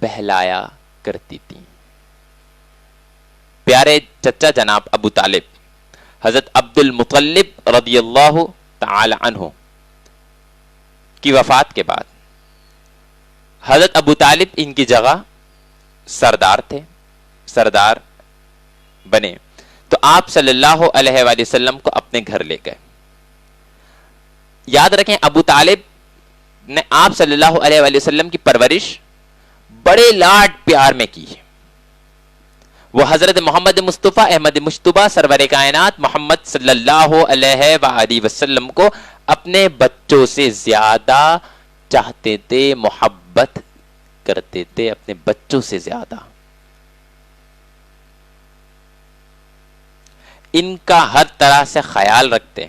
بہلایا کرتی تھی. پیارے چچا جناب ابو طالب حضرت عبد المطلب رضی اللہ تعالی عنہ کی وفات کے بعد حضرت ابو طالب ان کی جگہ سردار تھے، سردار بنے. تو آپ صلی اللہ علیہ وآلہ وسلم کو اپنے گھر لے گئے. یاد رکھیں ابو طالب نے آپ صلی اللہ علیہ وآلہ وسلم کی پرورش بڑے لاڈ پیار میں کی. وہ حضرت محمد مصطفیٰ احمد مجتبیٰ سرور کائنات محمد صلی اللہ علیہ وآلہ وسلم کو اپنے بچوں سے زیادہ چاہتے تھے، محبت کرتے تھے اپنے بچوں سے زیادہ. ان کا ہر طرح سے خیال رکھتے.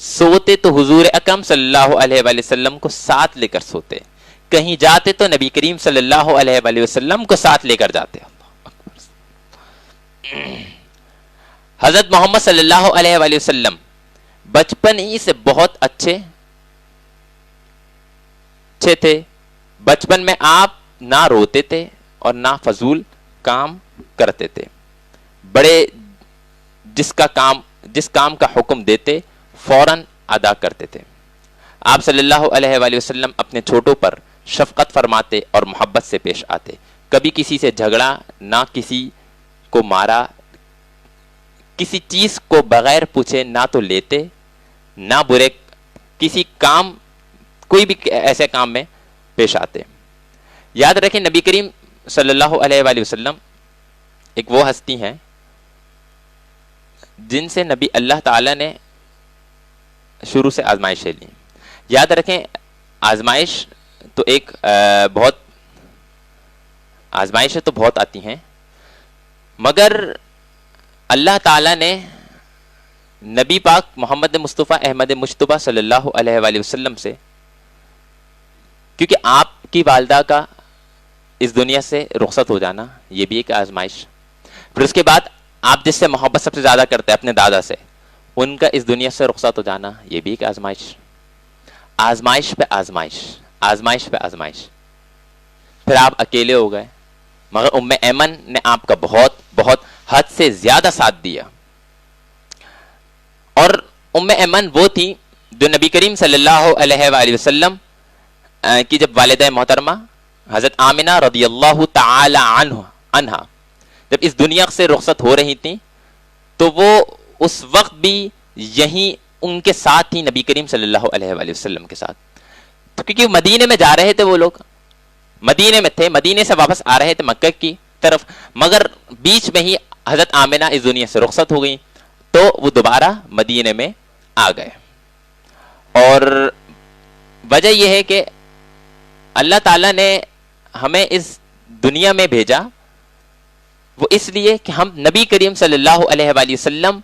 سوتے تو حضور اکرم صلی اللہ علیہ وآلہ وسلم کو ساتھ لے کر سوتے. کہیں جاتے تو نبی کریم صلی اللہ علیہ وآلہ وسلم کو ساتھ لے کر جاتے. حضرت محمد صلی اللہ علیہ وآلہ وسلم بچپن ہی سے بہت اچھے تھے. بچپن میں آپ نہ روتے تھے اور نہ فضول کام کرتے تھے. بڑے جس کام کا حکم دیتے فوراً ادا کرتے تھے. آپ صلی اللہ علیہ وآلہ وسلم اپنے چھوٹوں پر شفقت فرماتے اور محبت سے پیش آتے. کبھی کسی سے جھگڑا نہ، کسی کو مارا، کسی چیز کو بغیر پوچھے نہ تو لیتے نہ برے کسی کام، کوئی بھی ایسے کام میں پیش آتے. یاد رکھیں نبی کریم صلی اللہ علیہ وآلہ وسلم ایک وہ ہستی ہیں جن سے نبی اللہ تعالی نے شروع سے آزمائشیں لی. یاد رکھیں آزمائش تو ایک بہت آزمائشیں تو بہت آتی ہیں، مگر اللہ تعالی نے نبی پاک محمد مصطفیٰ احمد مجتبیٰ صلی اللہ علیہ وآلہ وسلم سے، کیونکہ آپ کی والدہ کا اس دنیا سے رخصت ہو جانا یہ بھی ایک آزمائش. پھر اس کے بعد آپ جس سے محبت سب سے زیادہ کرتے ہیں اپنے دادا سے، ان کا اس دنیا سے رخصت ہو جانا یہ بھی ایک آزمائش. آزمائش پہ آزمائش، آزمائش پہ آزمائش. پھر آپ اکیلے ہو گئے، مگر ام ایمن نے آپ کا بہت بہت حد سے زیادہ ساتھ دیا. اور ام ایمن وہ تھی جو نبی کریم صلی اللہ علیہ وآلہ وسلم کی جب والدہ محترمہ حضرت آمنہ رضی اللہ تعالی عنہا جب اس دنیا سے رخصت ہو رہی تھیں تو وہ اس وقت بھی یہیں ان کے ساتھ تھی، نبی کریم صلی اللہ علیہ وآلہ وسلم کے ساتھ. تو کیونکہ مدینے میں جا رہے تھے، وہ لوگ مدینے میں تھے، مدینے سے واپس آ رہے تھے مکہ کی طرف، مگر بیچ میں ہی حضرت آمنہ اس دنیا سے رخصت ہو گئی تو وہ دوبارہ مدینے میں آ گئے. اور وجہ یہ ہے کہ اللہ تعالیٰ نے ہمیں اس دنیا میں بھیجا وہ اس لیے کہ ہم نبی کریم صلی اللہ علیہ وآلہ وسلم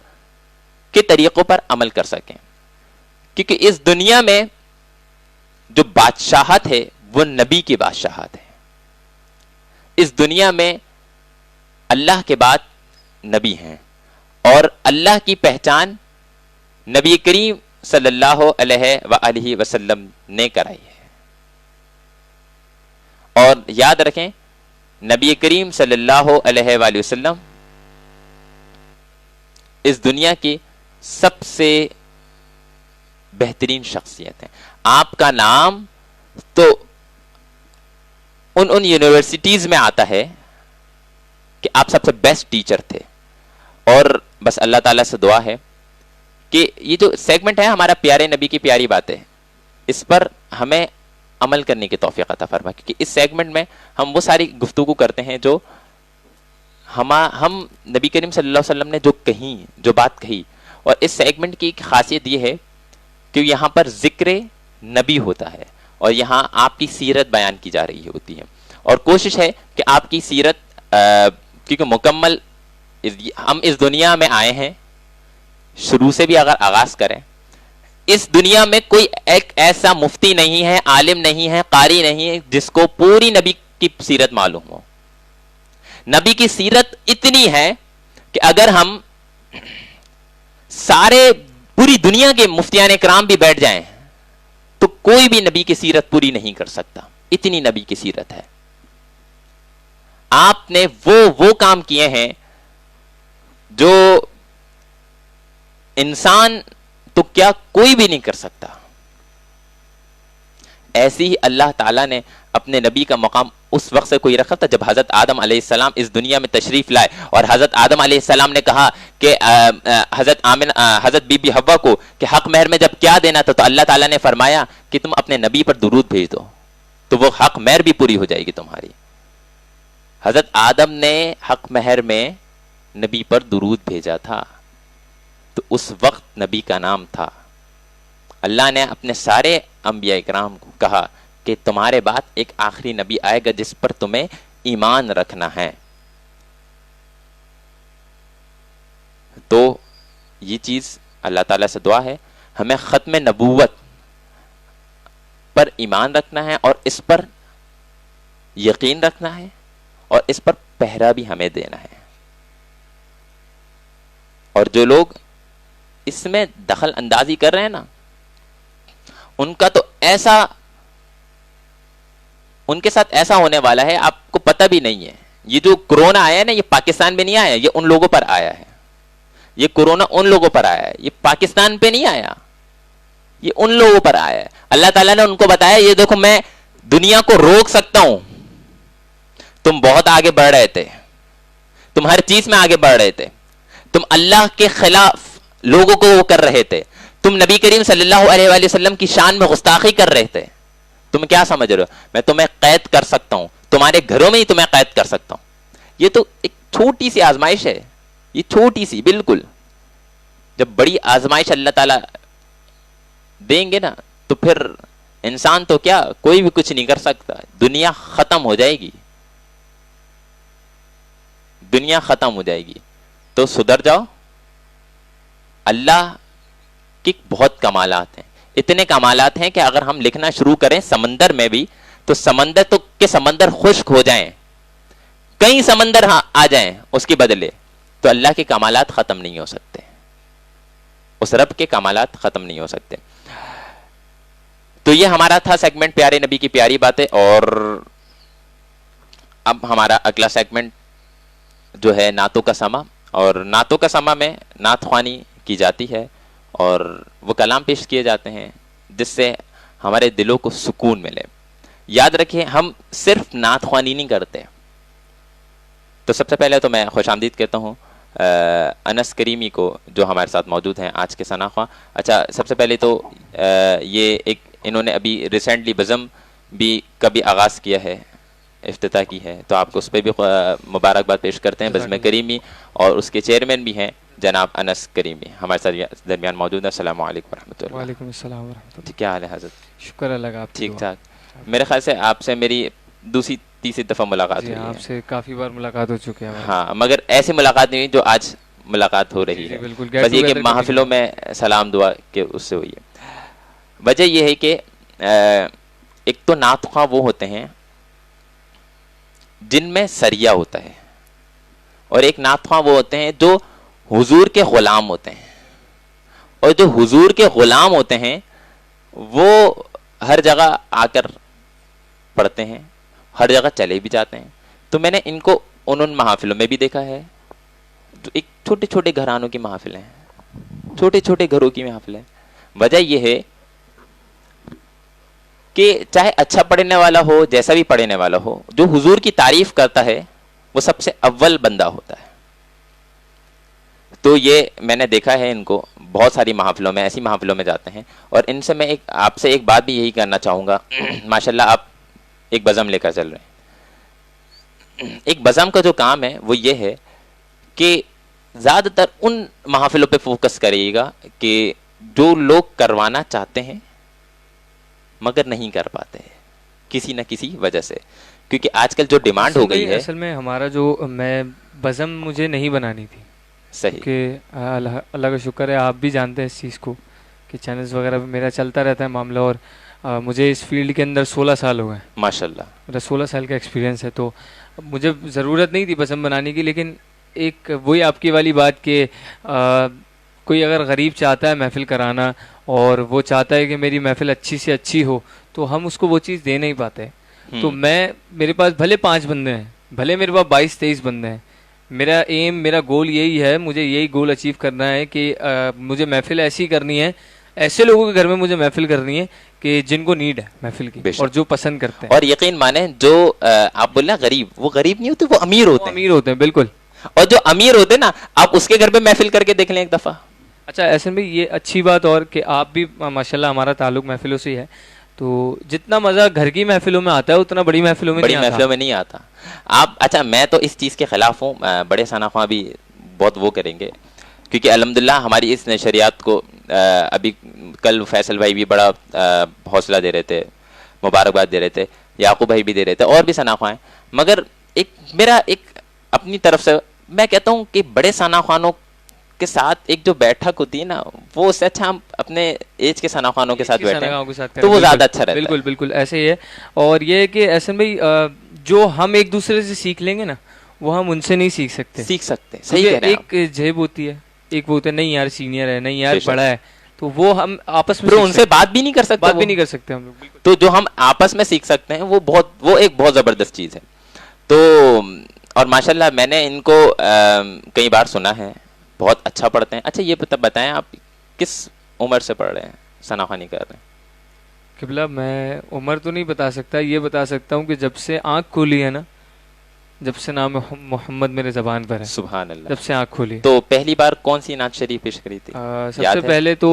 کے طریقوں پر عمل کر سکیں. کیونکہ اس دنیا میں جو بادشاہت ہے وہ نبی کی بادشاہت ہے. اس دنیا میں اللہ کے بعد نبی ہیں اور اللہ کی پہچان نبی کریم صلی اللہ علیہ وآلہ وسلم نے کرائی ہے. اور یاد رکھیں نبی کریم صلی اللہ علیہ وآلہ وسلم اس دنیا کی سب سے بہترین شخصیت ہے. آپ کا نام تو ان یونیورسٹیز میں آتا ہے کہ آپ سب سے بیسٹ ٹیچر تھے. اور بس اللہ تعالیٰ سے دعا ہے کہ یہ جو سیگمنٹ ہے ہمارا پیارے نبی کی پیاری باتیں، اس پر ہمیں عمل کرنے کی توفیق عطا فرما، کیونکہ اس سیگمنٹ میں ہم وہ ساری گفتگو کرتے ہیں جو ہم نبی کریم صلی اللہ علیہ وسلم نے جو بات کہی. اور اس سیگمنٹ کی ایک خاصیت یہ ہے کہ یہاں پر ذکر نبی ہوتا ہے اور یہاں آپ کی سیرت بیان کی جا رہی ہوتی ہے. اور کوشش ہے کہ آپ کی سیرت کیونکہ مکمل ہم اس دنیا میں آئے ہیں، شروع سے بھی اگر آغاز کریں، اس دنیا میں کوئی ایک ایسا مفتی نہیں ہے، عالم نہیں ہے، قاری نہیں ہے جس کو پوری نبی کی سیرت معلوم ہو. نبی کی سیرت اتنی ہے کہ اگر ہم پوری دنیا کے مفتیان کرام بھی بیٹھ جائیں تو کوئی بھی نبی کی سیرت پوری نہیں کر سکتا. اتنی نبی کی سیرت ہے. آپ نے وہ کام کیے ہیں جو انسان تو کیا کوئی بھی نہیں کر سکتا. ایسی ہی اللہ تعالیٰ نے اپنے نبی کا مقام اس وقت سے کوئی رکھا تھا جب حضرت آدم علیہ السلام اس دنیا میں تشریف لائے اور حضرت آدم علیہ السلام نے کہا کہ حضرت بی بی حوا کو کہ حق مہر میں جب کیا دینا تھا تو اللہ تعالیٰ نے فرمایا کہ تم اپنے نبی پر درود بھیج دو تو وہ حق مہر بھی پوری ہو جائے گی تمہاری. حضرت آدم نے حق مہر میں نبی پر درود بھیجا تھا تو اس وقت نبی کا نام تھا. اللہ نے اپنے سارے انبیاء کرام کو کہا کہ تمہارے بعد ایک آخری نبی آئے گا جس پر تمہیں ایمان رکھنا ہے. تو یہ چیز اللہ تعالیٰ سے دعا ہے ہمیں ختم نبوت پر ایمان رکھنا ہے اور اس پر یقین رکھنا ہے اور اس پر پہرا بھی ہمیں دینا ہے. اور جو لوگ اس میں دخل اندازی کر رہے ہیں نا، ان کا تو ان کے ساتھ ایسا ہونے والا ہے آپ کو پتہ بھی نہیں ہے. یہ جو کرونا آیا ہے نا، یہ پاکستان میں نہیں آیا، یہ ان لوگوں پر آیا ہے. یہ کرونا ان لوگوں پر آیا ہے، یہ پاکستان پہ نہیں آیا، یہ ان لوگوں پر آیا ہے. اللہ تعالیٰ نے ان کو بتایا یہ دیکھو میں دنیا کو روک سکتا ہوں. تم بہت آگے بڑھ رہے تھے، تم ہر چیز میں آگے بڑھ رہے تھے، تم اللہ کے خلاف لوگوں کو وہ کر رہے تھے، تم نبی کریم صلی اللہ علیہ وآلہ وسلم کی شان میں گستاخی کر رہے تھے. تم کیا سمجھ رہے ہو میں تمہیں قید کر سکتا ہوں، تمہارے گھروں میں ہی تمہیں قید کر سکتا ہوں. یہ تو ایک چھوٹی سی آزمائش ہے، یہ چھوٹی سی بالکل. جب بڑی آزمائش اللہ تعالیٰ دیں گے نا تو پھر انسان تو کیا کوئی بھی کچھ نہیں کر سکتا. دنیا ختم ہو جائے گی، دنیا ختم ہو جائے گی. تو سدھر جاؤ. اللہ کی بہت کمالات ہیں، اتنے کمالات ہیں کہ اگر ہم لکھنا شروع کریں سمندر میں بھی تو سمندر خشک ہو جائیں، کئی سمندر آ جائیں اس کے بدلے، تو اللہ کے کمالات ختم نہیں ہو سکتے، اس رب کے کمالات ختم نہیں ہو سکتے. تو یہ ہمارا تھا سیگمنٹ پیارے نبی کی پیاری باتیں. اور اب ہمارا اگلا سیگمنٹ جو ہے نعتوں کا سما. اور نعتوں کا سما میں نعت خوانی کی جاتی ہے اور وہ کلام پیش کیے جاتے ہیں جس سے ہمارے دلوں کو سکون ملے. یاد رکھیں ہم صرف نعت خوانی نہیں کرتے. تو سب سے پہلے تو میں خوش آمدید کہتا ہوں انس کریمی کو جو ہمارے ساتھ موجود ہیں آج کے ثنا خواں. اچھا سب سے پہلے تو یہ ایک انہوں نے ابھی ریسنٹلی بزم بھی کبھی آغاز کیا ہے، افتتاح کی ہے، تو آپ کو اس پہ بھی مبارکباد پیش کرتے ہیں. بزم کریمی اور اس کے چیئرمین بھی ہیں جناب انس کریمی ہمارے ساتھ درمیان موجود ہے. السلام علیکم ورحمۃ اللہ. وعلیکم السلام ورحمۃ اللہ. کیا حال ہے حضرت؟ شکر اللہ کا. آپ ٹھیک ٹھاک. میرے خیال سے آپ سے میری دوسری تیسری دفعہ ملاقات ہوئی ہے. آپ سے کافی بار ملاقات ہو چکی ہے. ہاں مگر ایسی ملاقات نہیں ہوئی جو آج ملاقات ہو رہی ہے. بالکل بس یہ کہ محفلوں میں سلام دعا کے اس سے ہوئی ہے. وجہ یہ ہے کہ ایک تو نعت خواں وہ ہوتے ہیں جن میں سریا ہوتا ہے، اور ایک نعت خواں وہ ہوتے ہیں جو حضور کے غلام ہوتے ہیں، اور جو حضور کے غلام ہوتے ہیں وہ ہر جگہ آ کر پڑھتے ہیں، ہر جگہ چلے بھی جاتے ہیں. تو میں نے ان کو ان محافلوں میں بھی دیکھا ہے جو ایک چھوٹے چھوٹے گھرانوں کی محافلیں ہیں، چھوٹے چھوٹے گھروں کی محافلیں. وجہ یہ ہے کہ چاہے اچھا پڑھنے والا ہو، جیسا بھی پڑھنے والا ہو، جو حضور کی تعریف کرتا ہے وہ سب سے اول بندہ ہوتا ہے. تو یہ میں نے دیکھا ہے ان کو بہت ساری محافلوں میں، ایسی محافلوں میں جاتے ہیں. اور ان سے میں آپ سے ایک بات بھی یہی کرنا چاہوں گا. ماشاءاللہ آپ ایک بزم لے کر چل رہے ہیں. ایک بزم کا جو کام ہے وہ یہ ہے کہ زیادہ تر ان محافلوں پہ فوکس کریے گا کہ جو لوگ کروانا چاہتے ہیں مگر نہیں کر پاتے ہیں کسی نہ کسی وجہ سے، کیونکہ آج کل جو ڈیمانڈ ہو گئی ہے. اصل میں ہمارا جو میں بزم مجھے نہیں بنانی تھی. صحیح. کہ اللہ کا شکر ہے آپ بھی جانتے ہیں اس چیز کو کہ چینلز وغیرہ پہ میرا چلتا رہتا ہے معاملہ، اور مجھے اس فیلڈ کے اندر 16 سال ہو گئے. ماشاءاللہ. میرا 16 سال کا ایکسپیرینس ہے. تو مجھے ضرورت نہیں تھی بزم بنانے کی، لیکن ایک وہی آپ کی والی بات کہ کوئی اگر غریب چاہتا ہے محفل کرانا اور وہ چاہتا ہے کہ میری محفل اچھی سے اچھی ہو، تو ہم اس کو وہ چیز دے نہیں پاتے. تو میرے پاس بھلے 5 بندے ہیں، بھلے میرے پاس 22-23 بندے ہیں، میرا ایم، میرا گول یہی ہے، مجھے یہی گول اچیو کرنا ہے کہ مجھے محفل ایسی کرنی ہے، ایسے لوگوں کے گھر میں مجھے محفل کرنی ہے کہ جن کو نیڈ ہے محفل کی اور جو پسند کرتے ہیں. اور یقین مانیں جو آپ بول رہے ہیں غریب، وہ غریب نہیں ہوتے، وہ امیر ہوتے ہیں. امیر ہوتے ہیں بالکل. اور جو امیر ہوتے ہیں نا، آپ اس کے گھر پہ محفل کر کے دیکھ لیں ایک دفعہ. اچھا احسن بھائی، یہ اچھی بات اور کہ آپ بھی ماشاءاللہ، ہمارا تعلق محفلوں سے ہی ہے، تو جتنا مزہ گھر کی محفلوں میں آتا ہے اتنا بڑی محفلوں میں نہیں آتا. آپ اچھا، میں تو اس چیز کے خلاف ہوں. بڑے ثنا خواں بھی بہت وہ کریں گے، کیونکہ الحمدللہ ہماری اس نشریات کو ابھی کل فیصل بھائی بھی بڑا حوصلہ دے رہے تھے، مبارکباد دے رہے تھے، یعقوب بھائی بھی دے رہے تھے، اور بھی ثنا خواں ہیں. مگر میرا ایک اپنی طرف سے میں کہتا ہوں کہ بڑے ثنا خوانوں کے ساتھ ایک جو بیٹھک ہوتی ہے نا، وہ اس سے اچھا ہم اپنے ایج کے ثنا خوانوں کے ساتھ بیٹھیں تو وہ زیادہ اچھا رہتا ہے. بالکل بالکل ایسے ہی ہے. اور یہ ہے کہ احسن بھائی، جو ہم ایک دوسرے سے سیکھ لیں گے نا، وہ ہم ان سے نہیں سیکھ سکتے. صحیح کہہ رہے ہیں. ایک جیب ہوتی ہے، ایک وہ ہوتا ہے نہیں یار سینئر ہے، نہیں یار بڑا ہے، تو وہ ہم آپس میں ان سے بات بھی نہیں کر سکتے ہم لوگ. تو جو ہم آپس میں سیکھ سکتے ہیں وہ ایک بہت زبردست چیز ہے. تو اور ماشاءاللہ میں نے ان کو کئی بار سنا ہے، بہت اچھا پڑھتے ہیں. اچھا یہ بتائیں آپ کس عمر سے پڑھ رہے ہیں، ثنا خوانی کر رہے ہیں؟ قبلہ میں عمر تو نہیں بتا سکتا، یہ بتا سکتا ہوں کہ جب سے آنکھ کھولی ہے نا، جب سے نام محمد میرے زبان پر ہے، سبحان اللہ، جب سے آنکھ کھولی. تو پہلی بار کون سی نعت شریف پیش کری تھی؟ سب سے پہلے تو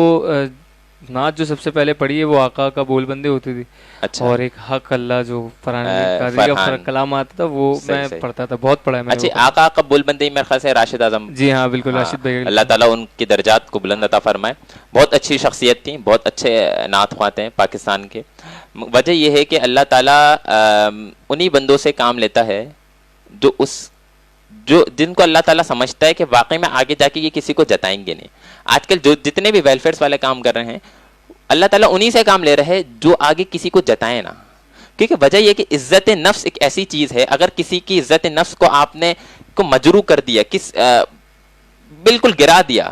نعت جو سب سے پہلے پڑھی ہے وہ آقا کا بول بندے ہوتی تھی. اچھا. اور ایک حق اللہ جو قادری کا کلام آتا تھا وہ میں پڑھتا تھا، بہت پڑھا ہے میں نے. اچھا، آقا کا بول بندے میرے خیال سے راشد اعظم. جی ہاں بالکل، راشد بھائی، اللہ تعالیٰ ان کی درجات کو بلند عطا فرمائے. بہت اچھی شخصیت تھی، بہت اچھے نعت خواں ہیں پاکستان کے. وجہ یہ ہے کہ اللہ تعالیٰ انہی بندوں سے کام لیتا ہے جو جن کو اللہ تعالیٰ سمجھتا ہے کہ واقعی میں آگے جا کے یہ کسی کو جتائیں گے نہیں. آج کل جو جتنے بھی ویلفیئرس والے کام کر رہے ہیں، اللہ تعالیٰ انہی سے کام لے رہے ہیں جو آگے کسی کو جتائیں نا. کیونکہ وجہ یہ کہ عزت نفس ایک ایسی چیز ہے، اگر کسی کی عزت نفس کو آپ نے مجروح کر دیا، بالکل گرا دیا،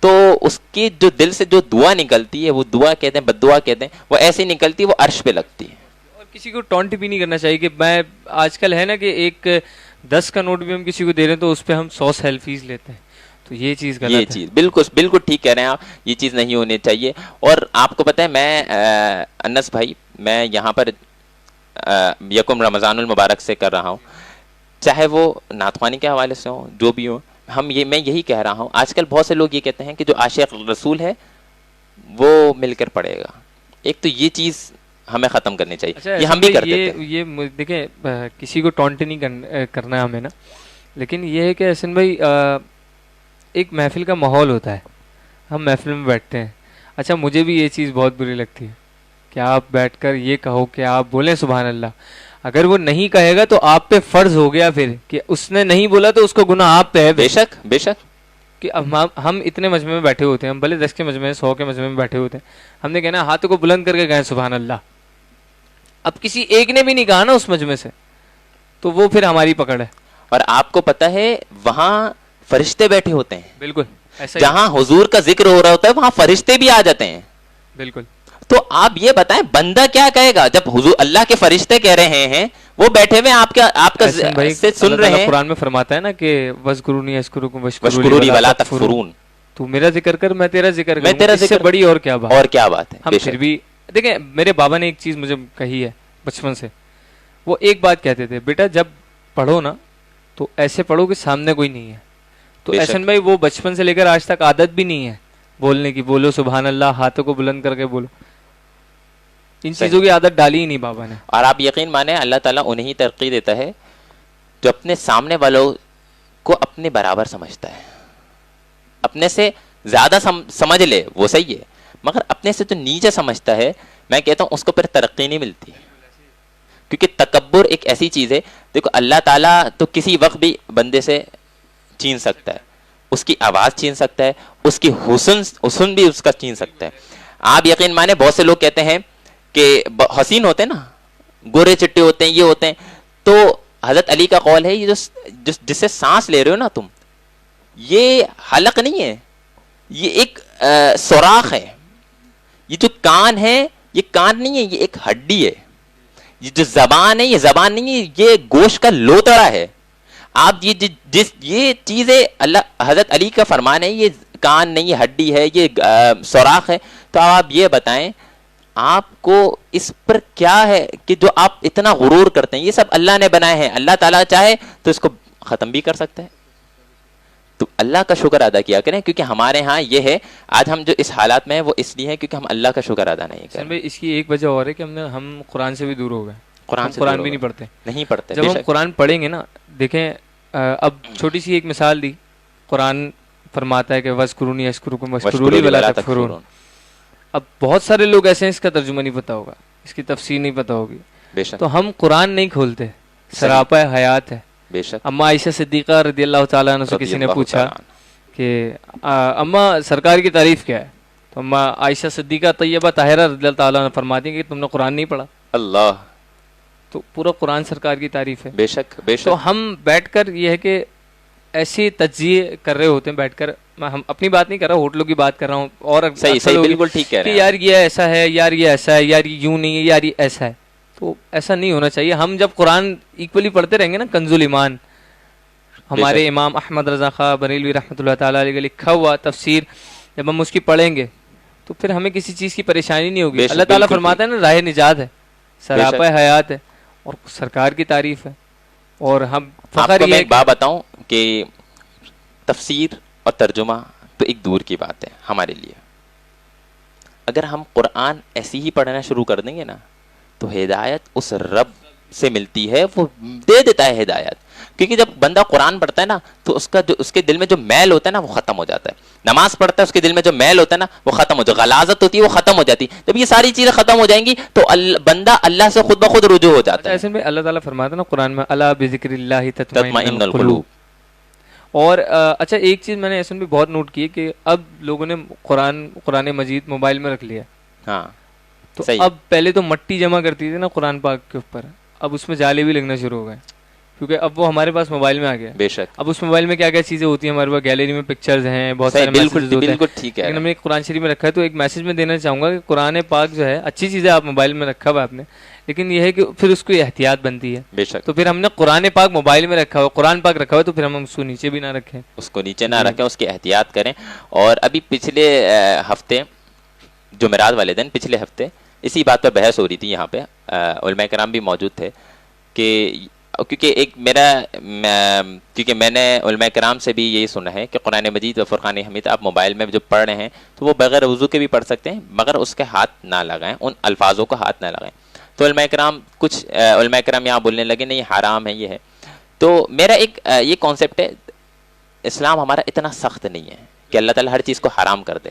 تو اس کی جو دل سے جو دعا نکلتی ہے، وہ دعا کہتے ہیں، بد دعا کہتے ہیں، وہ ایسی نکلتی ہے، وہ عرش پہ لگتی ہے. اور کسی کو ٹونٹ بھی نہیں کرنا چاہیے کہ میں آج کل ہے نا کہ ایک 10 کا نوٹ بھی ہم کسی کو دے رہے ہیں تو اس پہ ہم 100 سیلفیز لیتے ہیں، تو یہ چیز غلط ہے. یہ چیز بالکل ٹھیک کہہ رہے ہیں آپ، یہ چیز نہیں ہونی چاہیے. اور آپ کو پتہ ہے میں انس بھائی، میں یہاں پر یکم رمضان المبارک سے کر رہا ہوں، چاہے وہ نعت خوانی کے حوالے سے ہوں، جو بھی ہوں، میں یہی کہہ رہا ہوں. آج کل بہت سے لوگ یہ کہتے ہیں کہ جو عاشق رسول ہے وہ مل کر پڑھے گا. ایک تو یہ چیز ہمیں ختم کرنی چاہیے. اچھا، یہ ہم بھی کرتے تھے. یہ دیکھیں کسی کو ٹونٹ نہیں کرنا ہے ہمیں نا، لیکن یہ ہے کہ احسن بھائی ایک محفل کا ماحول ہوتا ہے، ہم محفل میں بیٹھتے ہیں. اچھا مجھے بھی یہ چیز بہت بری لگتی ہے کہ آپ بیٹھ کر یہ کہو کہ آپ بولیں سبحان اللہ. اگر وہ نہیں کہے گا تو آپ پہ فرض ہو گیا پھر کہ اس نے نہیں بولا تو اس کو گناہ آپ پہ ہے. بے شک کہ اب ہم اتنے مجمع میں بیٹھے ہوتے ہیں, ہم بھلے 10 کے مجمع میں 100 کے مجمع میں بیٹھے ہوتے ہیں, ہم نے کہنا ہاتھوں کو بلند کر کے کہیں سبحان اللہ. اب کسی ایک نے بھی نہیں کہا نا اس مجمع سے, تو وہ پھر ہماری پکڑ ہے. اور آپ کو پتا ہے وہاں فرشتے بیٹھے ہوتے ہیں, بالکل ایسا جہاں حضور کا ذکر ہو رہا ہوتا ہے وہاں فرشتے بھی آ جاتے ہیں. بالکل. تو آپ یہ بتائیں بندہ کیا کہے گا جب حضور اللہ کے فرشتے کہہ رہے ہیں, وہ بیٹھے ہوئے آپ کا سے سن رہے ہیں. قرآن میں فرماتا ہے نا کہ وَاذْكُرُونِي أَذْكُرُكُمْ وَاشْكُرُوا لِي وَلَا تَكْفُرُونَ, تو میرا ذکر کر میں تیرا ذکر میں کروں, تیرا اس سے ذکر بڑی اور کیا بات. اور کیا بات ہے. ہم پھر بھی دیکھیں, میرے بابا نے ایک چیز مجھے کہی ہے بچپن سے, وہ ایک بات کہتے تھے, بیٹا جب پڑھو نا تو ایسے پڑھو کہ سامنے کوئی نہیں ہے. تو احسن بھائی وہ بچپن سے لے کر آج تک عادت بھی نہیں ہے بولنے کی, بولو سبحان اللہ, ہاتھوں کو بلند کر کے بولو, ان چیزوں کی عادت ڈالی ہی نہیں بابا نے. اور آپ یقین مانیں اللہ تعالیٰ انہیں ترقی دیتا ہے جو اپنے سامنے والوں کو اپنے برابر سمجھتا ہے. اپنے سے زیادہ سمجھ لے وہ صحیح ہے, مگر اپنے سے جو نیچے سمجھتا ہے, میں کہتا ہوں اس کو پھر ترقی نہیں ملتی. کیونکہ تکبر ایک ایسی چیز ہے, دیکھو اللہ تعالیٰ تو کسی وقت بھی بندے سے چھین سکتا ہے, اس کی آواز چھین سکتا ہے, اس کی حسن بھی اس کا چھین سکتا ہے. آپ یقین مانے بہت سے لوگ کہتے ہیں کہ حسین ہوتے ہیں نا, گورے چٹے ہوتے ہیں, یہ ہوتے ہیں, تو حضرت علی کا قول ہے یہ جس سے سانس لے رہے ہو نا تم, یہ حلق نہیں ہے, یہ ایک سوراخ ہے. یہ جو کان ہے یہ کان نہیں ہے, یہ ایک ہڈی ہے. یہ جو زبان ہے یہ زبان نہیں ہے, یہ گوشت کا لوتڑا ہے. آپ یہ چیزیں اللہ حضرت علی کا فرمان ہے, یہ کان نہیں, یہ ہڈی ہے, یہ سوراخ ہے. تو آپ یہ بتائیں آپ کو اس پر کیا ہے کہ جو آپ اتنا غرور کرتے ہیں. یہ سب اللہ نے بنائے ہیں, اللہ تعالیٰ چاہے تو اس کو ختم بھی کر سکتا ہے. تو اللہ کا شکر ادا کیا کریں, کیونکہ ہمارے ہاں یہ ہے آج ہم جو اس حالات میں ہیں وہ اس لیے ہیں کیونکہ ہم اللہ کا شکر ادا نہیں کریں. بھائی اس کی ایک وجہ اور ہے کہ ہم قرآن سے بھی دور ہو گئے. قرآن بھی نہیں پڑھتے. جب ہم قرآن پڑھیں گے نا, دیکھیں اب چھوٹی سی ایک مثال دی, قرآن فرماتا ہے کہ وَاذْكُرُونِي أَذْكُرُكُمْ وَاشْكُرُوا لِي وَلَا تَكْفُرُونَ. اب بہت سارے لوگ ایسے ہیں اس کا ترجمہ نہیں پتا ہوگا, اس کی تفسیر نہیں پتا ہوگی, تو ہم قرآن نہیں کھولتے, سراپا حیات ہے. بے شک. اما عائشہ صدیقہ رضی اللہ تعالیٰ عنہ سے کسی نے پوچھا کہ اما سرکار کی تعریف کیا ہے, تو اما عائشہ صدیقہ طیبہ طاہرہ رضی اللہ تعالیٰ عنہ فرماتی ہیں کہ تم نے قرآن نہیں پڑھا. اللہ, تو پورا قرآن سرکار کی تعریف ہے. بے شک بے شک. تو ہم بیٹھ کر یہ ہے کہ ایسی تجزیے کر رہے ہوتے ہیں بیٹھ کر, میں ہم اپنی بات نہیں کر رہا, ہوٹلوں کی بات کر رہا ہوں, اور صحیح بالکل ٹھیک کہہ رہے ہیں یار یہ ایسا ہے, یار یہ ایسا ہے, یار یہ یوں نہیں ہے, یار یہ ایسا ہے. تو ایسا نہیں ہونا چاہیے. ہم جب قرآن ایکولی پڑھتے رہیں گے نا, کنز الایمان ہمارے امام احمد رضا خان بریلوی رحمۃ اللہ تعالیٰ علیہ کا لکھا ہوا تفسیر, جب ہم اس کی پڑھیں گے تو پھر ہمیں کسی چیز کی پریشانی نہیں ہوگی. اللہ تعالیٰ فرماتا ہے نا راہ نجات ہے, سراپا حیات ہے, اور سرکار کی تعریف ہے. اور ہم فخر یہ ایک بات بتاؤں کہ تفسیر اور ترجمہ تو ایک دور کی بات ہے ہمارے لیے. اگر ہم قرآن ایسی ہی پڑھنا شروع کر دیں گے نا تو ہدایت اس رب سے ملتی ہے, وہ دے دیتا ہے ہدایت. کیونکہ جب بندہ قرآن پڑھتا ہے نا تو اس کے دل میں جو میل ہوتا ہے نا وہ ختم ہو جاتا ہے. نماز پڑھتا ہے اس کے دل میں جو میل ہوتا ہے نا وہ ختم ہو جاتا ہے, غلاظت ہوتی ہے وہ ختم ہو جاتی ہے. جب یہ ساری چیزیں ختم ہو جائیں گی تو بندہ اللہ سے خود بخود رجوع ہو جاتا ہے. ایسے میں اللہ تعالیٰ فرماتا ہے نا قرآن میں, الا بذکر اللہ تطمئن القلوب. اور اچھا ایک چیز میں نے ایسے بھی بہت نوٹ کی کہ اب لوگوں نے قرآن مجید موبائل میں رکھ لیا. ہاں تو اب پہلے تو مٹی جمع کرتی تھی نا قرآن پاک کے اوپر, اب اس میں جالے بھی لگنا شروع ہو گئے کیونکہ اب وہ ہمارے پاس موبائل میں آ گیا. بے شک. اب اس موبائل میں کیا کیا چیزیں ہوتی ہیں, ہمارے پاس گیلری میں پکچرز ہیں, بہت سارے میسیجز ہوتے ہیں. ٹھیک ہے, ہم نے قرآن شریف میں رکھا ہے. تو ایک میسج میں دینا چاہوں گا کہ قرآن پاک جو ہے اچھی چیز ہے, آپ موبائل میں رکھا ہوا آپ نے, لیکن یہ ہے کہ پھر اس کو احتیاط بنتی ہے. بے شک. تو پھر ہم نے قرآن پاک موبائل میں رکھا ہوا, قرآن پاک رکھا ہوا, تو پھر ہم اس کو نیچے بھی نہ رکھیں, اس کو نیچے نہ رکھیں, اس کی احتیاط کریں. اور ابھی پچھلے ہفتے جمعرات والے دن پچھلے ہفتے اسی بات پر بحث ہو رہی تھی یہاں پہ, علماء کرام بھی موجود تھے. کہ کیونکہ میں نے علماء کرام سے بھی یہی سنا ہے کہ قرآن مجید و فرقان حمید آپ موبائل میں جو پڑھ رہے ہیں تو وہ بغیر وضو کے بھی پڑھ سکتے ہیں, مگر اس کے ہاتھ نہ لگائیں, ان الفاظوں کا ہاتھ نہ لگائیں. تو کچھ علماء کرام یہاں بولنے لگے نہیں حرام ہے یہ ہے. تو میرا ایک یہ کانسیپٹ ہے, اسلام ہمارا اتنا سخت نہیں ہے کہ اللہ تعالیٰ ہر چیز کو حرام کر دے.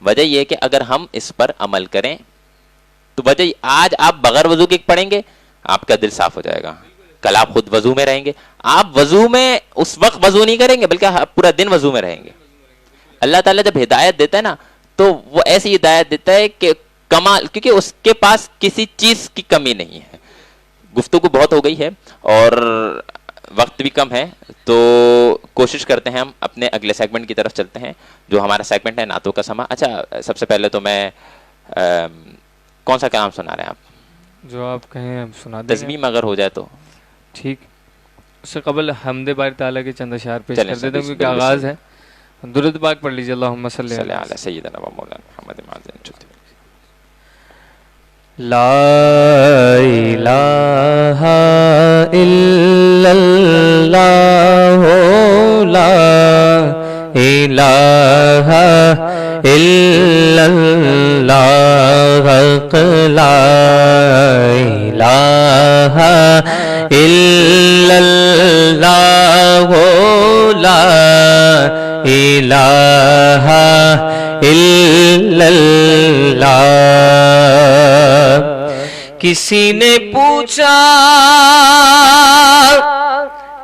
وجہ یہ ہے کہ اگر ہم اس پر عمل کریں تو وجہ آج آپ بغیر وضو کے پڑھیں گے آپ کا دل صاف ہو جائے گا, کل آپ خود وضو میں رہیں گے. آپ وضو میں اس وقت وضو نہیں کریں گے بلکہ پورا دن وضو میں رہیں گے. اللہ تعالیٰ جب ہدایت دیتا ہے نا تو وہ ایسی ہدایت دیتا ہے کہ کمال، کیونکہ اس کے پاس کسی چیز کی کمی نہیں ہے. گفتگو بہت ہو گئی ہے اور وقت بھی کم ہے، تو کوشش کرتے ہیں ہم اپنے اگلے سیگمنٹ کی طرف چلتے ہیں جو ہمارا سیگمنٹ ہے نعتوں کا سما. اچھا سب سے پہلے تو میں کون سا کلام سنا رہے ہیں آپ؟ جو آپ کہیں سنا دیں. تزمیم اگر ہو جائے تو ٹھیک. اس سے قبل حمد باری تعالیٰ کے چند اشعار پیش چلیں کر دیتا ہوں سر، کیونکہ آغاز ہے. درود پاک پڑھ لیجیے. اللہم صلی صلی علیہ علی سیدنا و مولانا محمد معظم چلتے. لا الہ الا اللہ لا الہ الا اللہ لا الہ الا اللہ لا الہ الا اللہ. کسی نے پوچھا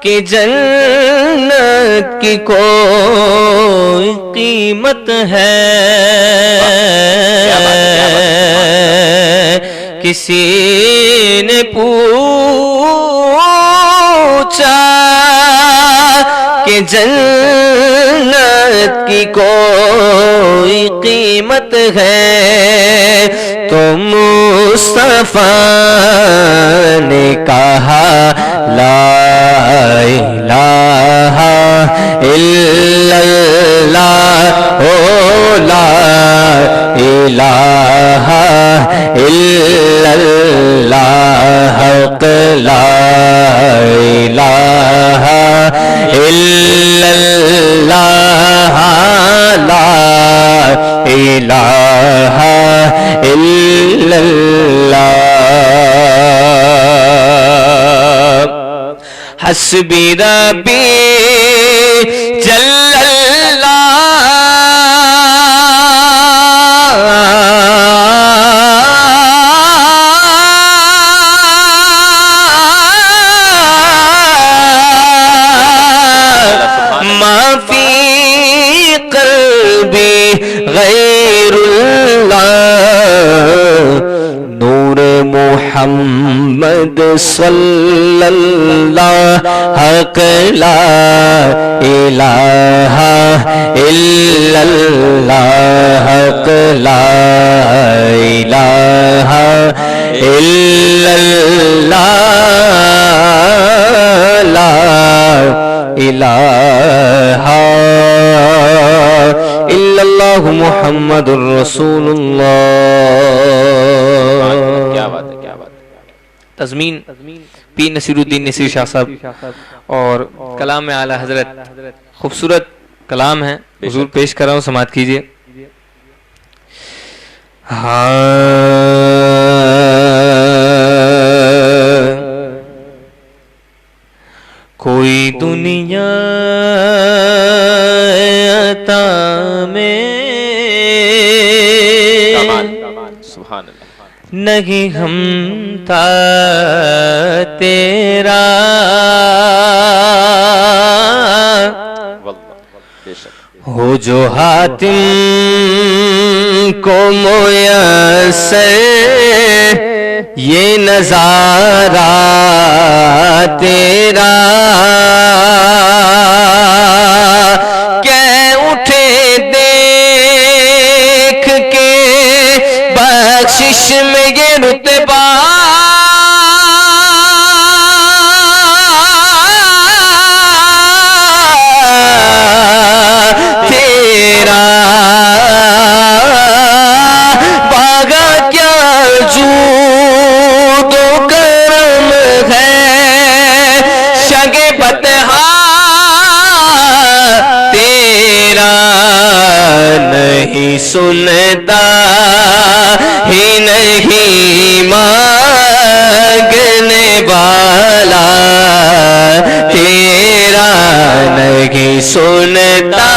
کہ جنت کی کوئی قیمت ہے؟ کسی نے پوچھا کہ جنت کی کوئی قیمت ہے؟ تو مصطفیٰ نے کہا لا الہ الا اللہ لا الہ الا اللہ لا الہ الا اللہ لا الہ الا اللہ. حسبی ربی جل اللہ ما فی قلبی غیر اللہ نور محمد صلی اللہ حق لا الہ الا اللہ حق لا الہ الا اللہ لا الہ الا اللہ محمد رسول اللہ. کیا بات ہے، کیا بات ہے. تضمین پیر نصیر الدین نصیر شاہ صاحب اور کلام اعلیٰ حضرت. خوبصورت کلام ہے، حضور پیش کر رہا ہوں، سماعت کیجئے. کوئی دنیا عطا میں سبحان اللہ. نہیں ہم تھا تیرا بے شک ہو جو حاتم کو میسر یہ نظارہ تیرا کہ اٹھے دیکھ کے بخشش میں یہ رتبہ تیرا باغا کیا جود و کرم ہے شگ بتہا تیرا نہیں سنتا ہی نہیں مانگنے والا تیرا نہیں سنتا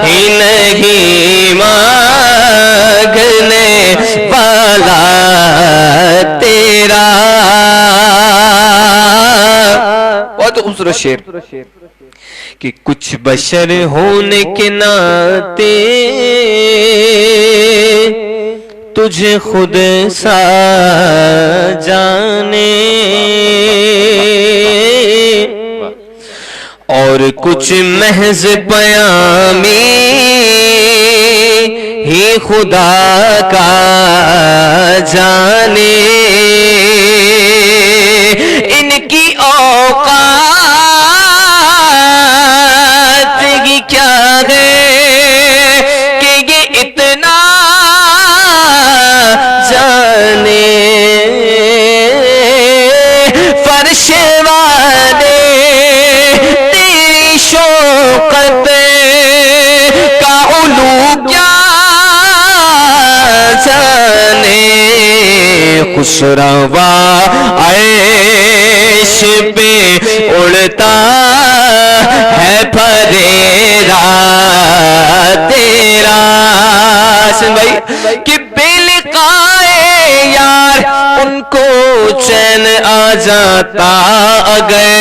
ہی نہیں مانگنے والا تیرا. بہت خوبصورت خوبصورت شعر کہ کچھ بشر ہونے کے ناطے تجھے خود سا جانے، اور کچھ محض پیامی ہی خدا کا جانے، ان کی اوقات ہی کیا ہے کہ یہ اتنا جانے، فرش والے تیری شوقت کا علو کیا جانے، خسروا عیش پہ اڑتا ہے پھریرا تیرا، سن بھائی کہ بے لقائے یار ان کو چین آ جاتا اگر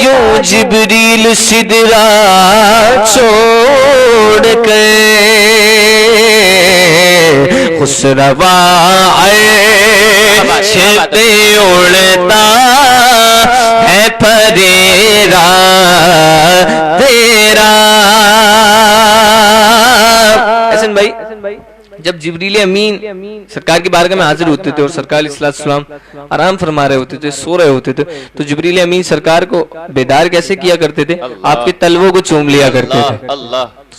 یوں جبریل سدرا چھوڑ کے، خسروا عیش پہ اڑتا ہے پھریرا تیرا۔ حسن بھائی جب جبریل امین سرکار کی بارگاہ میں حاضر ہوتے تھے اور سرکار علیہ السلام آرام فرما رہے ہوتے تھے، سو رہے ہوتے تھے، تو جبریل امین سرکار کو بیدار کیسے کیا کرتے تھے؟ آپ کے تلووں کو چوم لیا کرتے تھے،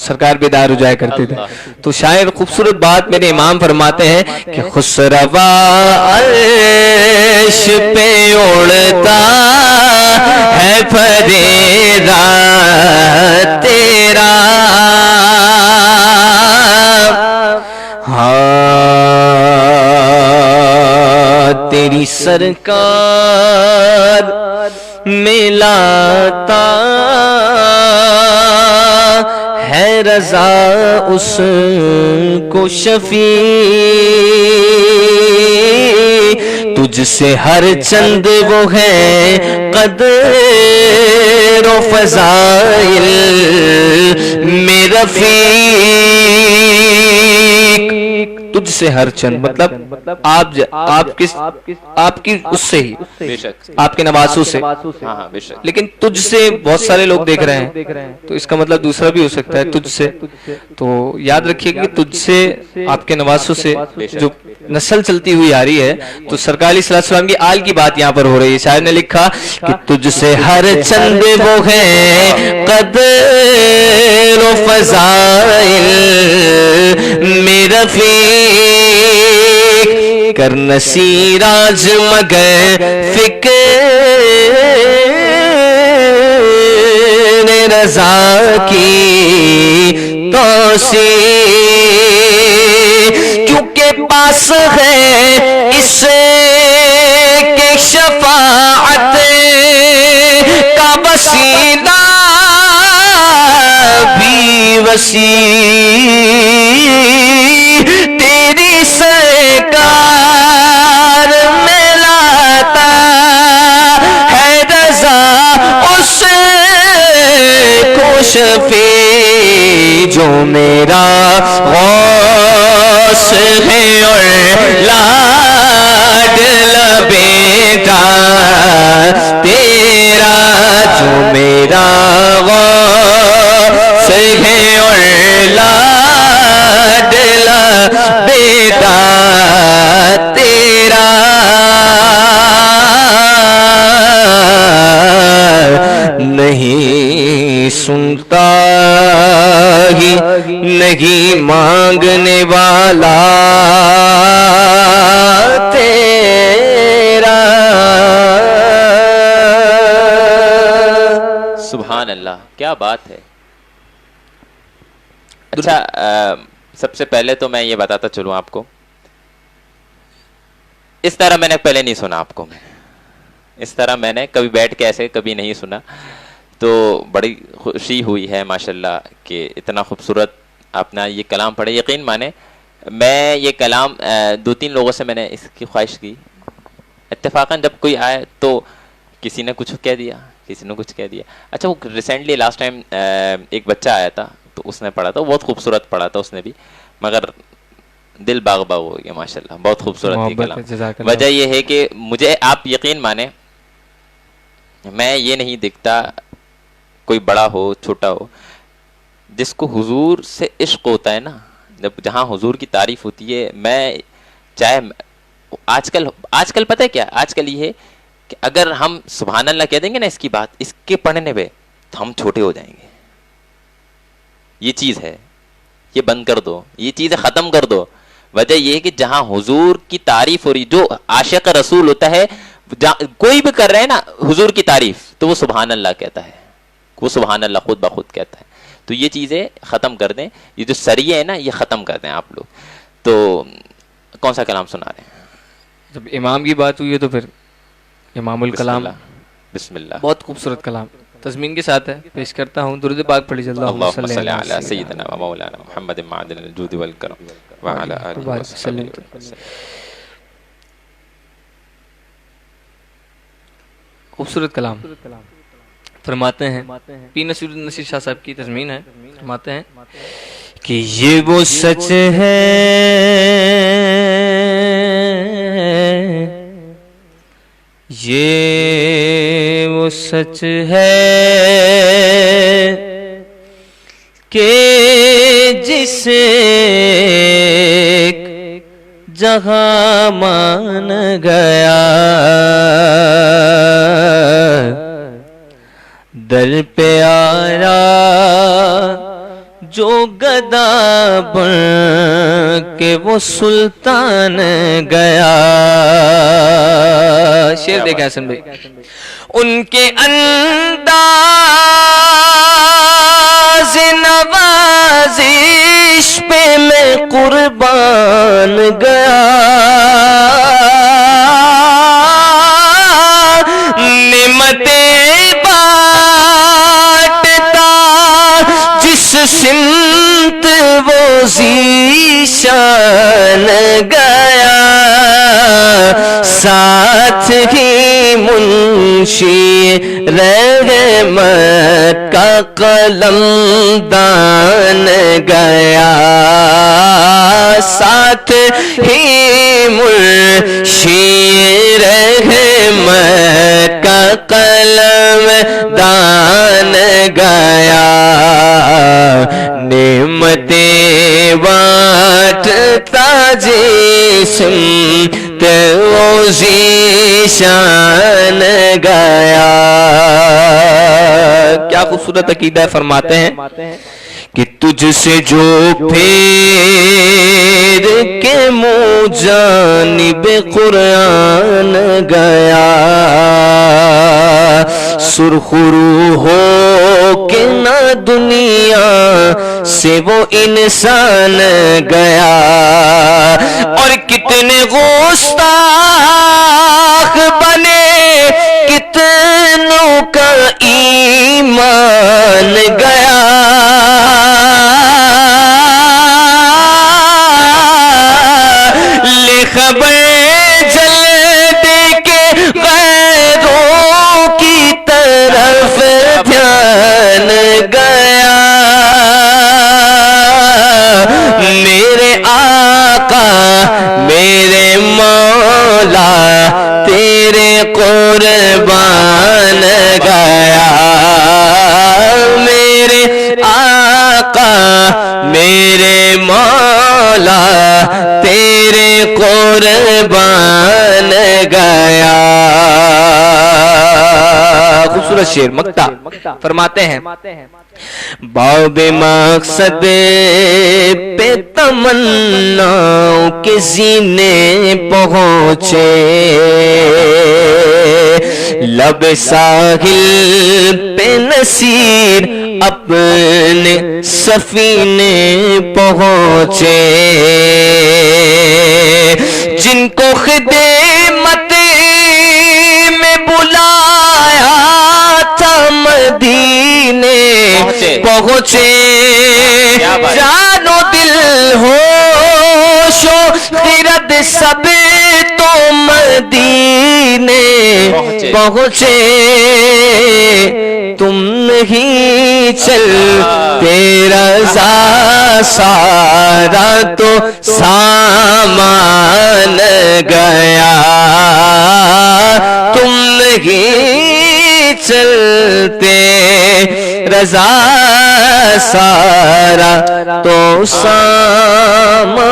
سرکار بیدار ہو جایا کرتے تھے۔ تو شاعر خوبصورت بات میرے امام فرماتے ہیں کہ خسروا عرش پہ اڑتا ہے پھریرا تیرا، ہاں تیری سرکار میں لاتا ہے رضا اس کو شفیع، تجھ سے ہر چند وہ ہے قدر و فضائل میں رفیق، تجھ سے ہر چند مطلب آپ کی اس سے ہی، آپ کے نواسوں سے، لیکن تجھ سے بہت سارے لوگ دیکھ رہے ہیں تو اس کا مطلب دوسرا بھی ہو سکتا ہے تجھ سے، تو یاد رکھیے کہ تجھ سے آپ کے نواسوں سے جو نسل چلتی ہوئی آ رہی ہے، تو سرکار علیہ السلام کی آل کی بات یہاں پر ہو رہی ہے۔ شاعر نے لکھا کہ تجھ سے ہر چند وہ ہے قدر و فضائل میں رفیق، کر نصیراج مگر فکر رضا کی توسیع، کیونکہ پاس ہے اس کے شفاعت کا وسیلہ بھی وسیع، تیری سرکار میں لاتا ہے رضا اس کو شفیع، جو میرا غوث ہے اور لاڈلا بیٹا تیرا، جو میرا غوث ہے اور لاڈلا بیٹا تیرا، نہیں سنتا ہی نہیں مانگنے والا تیرا۔ سبحان اللہ، کیا بات ہے۔ اچھا، سب سے پہلے تو میں یہ بتاتا چلوں آپ کو، اس طرح میں نے پہلے نہیں سنا آپ کو، اس طرح میں نے کبھی بیٹھ کے ایسے کبھی نہیں سنا، تو بڑی خوشی ہوئی ہے ماشاءاللہ کہ اتنا خوبصورت اپنا یہ کلام پڑھے۔ یقین مانے میں یہ کلام دو تین لوگوں سے میں نے اس کی خواہش کی اتفاقاً جب کوئی آئے تو کسی نے کچھ کہہ دیا، کسی نے کچھ کہہ دیا. اچھا وہ ریسنٹلی لاسٹ ٹائم ایک بچہ آیا تھا تو اس نے پڑھا تھا، بہت خوبصورت پڑھا تھا اس نے بھی، مگر دل باغ باغ ہو گیا ماشاء اللہ، بہت خوبصورت تھی کلام. وجہ یہ ہے کہ مجھے آپ یقین مانیں میں یہ نہیں دیکھتا کوئی بڑا ہو چھوٹا ہو، جس کو حضور سے عشق ہوتا ہے نا، جب جہاں حضور کی تعریف ہوتی ہے، میں چاہے آج کل پتہ ہے کیا، آج کل یہ ہے کہ اگر ہم سبحان اللہ کہہ دیں گے نا اس کی بات، اس کے پڑھنے پہ تو ہم چھوٹے ہو جائیں گے. یہ چیز ہے، یہ بند کر دو، یہ چیزیں ختم کر دو. وجہ یہ ہے کہ جہاں حضور کی تعریف ہو رہی، جو عاشق رسول ہوتا ہے کوئی بھی کر رہے ہیں نا حضور کی تعریف تو وہ سبحان اللہ کہتا ہے، وہ سبحان اللہ خود بخود کہتا ہے. تو یہ چیزیں ختم کر دیں، یہ جو سریے ہے نا یہ ختم کر دیں آپ لوگ. تو کون سا کلام سنا رہے ہیں؟ جب امام کی بات ہوئی ہے تو پھر امام الکلام. بسم اللہ. بہت خوبصورت کلام تضمین کے ساتھ ہے، پیش کرتا ہوں. درود پاک پڑھی جلدی. اللہم صلی علی سیدنا و مولانا محمد معدن الجود والکرم وعلی آلہ وصحبہ وسلم. خوبصورت کلام فرماتے ہیں، پی نصیر النصیر شاہ صاحب کی تضمین ہے. فرماتے ہیں کہ یہ وہ سچ ہے، یہ وہ سچ ہے کہ جسے جہاں مان گیا، در پہ آیا جو گدا بن کے وہ سلطان گیا. شعر دیکھیں حسن بھائی، ان کے انداز نوازش پہ میں قربان گیا، نعمتیں بانٹتا جس سمت وہ ذیشان گیا، ساتھ ہی منشی رحمت کا قلم دان گیا، ساتھ ہی منشی رحمت کا قلم دان گیا، نعمتیں بانٹتا جسم تو ذیشان گیا. کیا خوبصورت عقیدہ فرماتے ہیں کہ تجھ سے جو پھیر کے منہ جانب قرآن گیا، سرخرو ہو کے نہ دنیا سے وہ انسان گیا، اور کتنے گستاخ بنے کتنوں کا ایمان گیا، لے خبر جلد کے غیروں کی طرف دھیان گیا، میرے آقا میرے مولا تیرے قربان گیا، میرے آقا میرے مولا تیرے قربان گیا. خوبصورت شعر مقطع فرماتے ہیں، باب مقصد پہ تمناؤں کے زینے پہنچے، لب ساحل پہ نصیر اپنے سفینے پہنچے، جن کو خدمت میں بلایا تھا مدینے پہنچے، جان و دل ہوش و خرد سب تو مدینے مدینے پہنچے تم نہیں چلتے رضا سارا تو سامان گیا تم نہیں چلتے رضا سارا تو سامان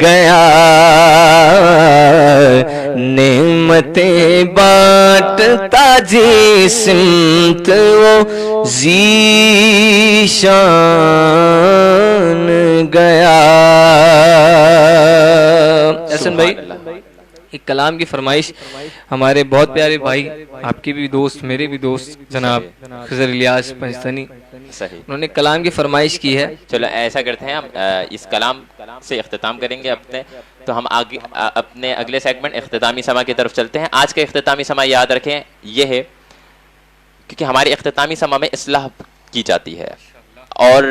گیا نعمتیں بانٹتا جس سمت وہ ذیشان گیا. حسن بھائی ایک کلام کی فرمائش ہمارے بہت پیارے بھائی آپ کے بھی دوست میرے بھی دوست جناب خضر الیاس پنجتنی انہوں نے کلام کی فرمائش کی ہے. چلو ایسا کرتے ہیں ہم اس کلام سے اختتام کریں گے اپنے تو ہم آگے اپنے اگلے سیگمنٹ اختتامی سما کی طرف چلتے ہیں. آج کا اختتامی سما یاد رکھیں یہ ہے کیونکہ ہماری اختتامی سما میں اصلاح کی جاتی ہے اور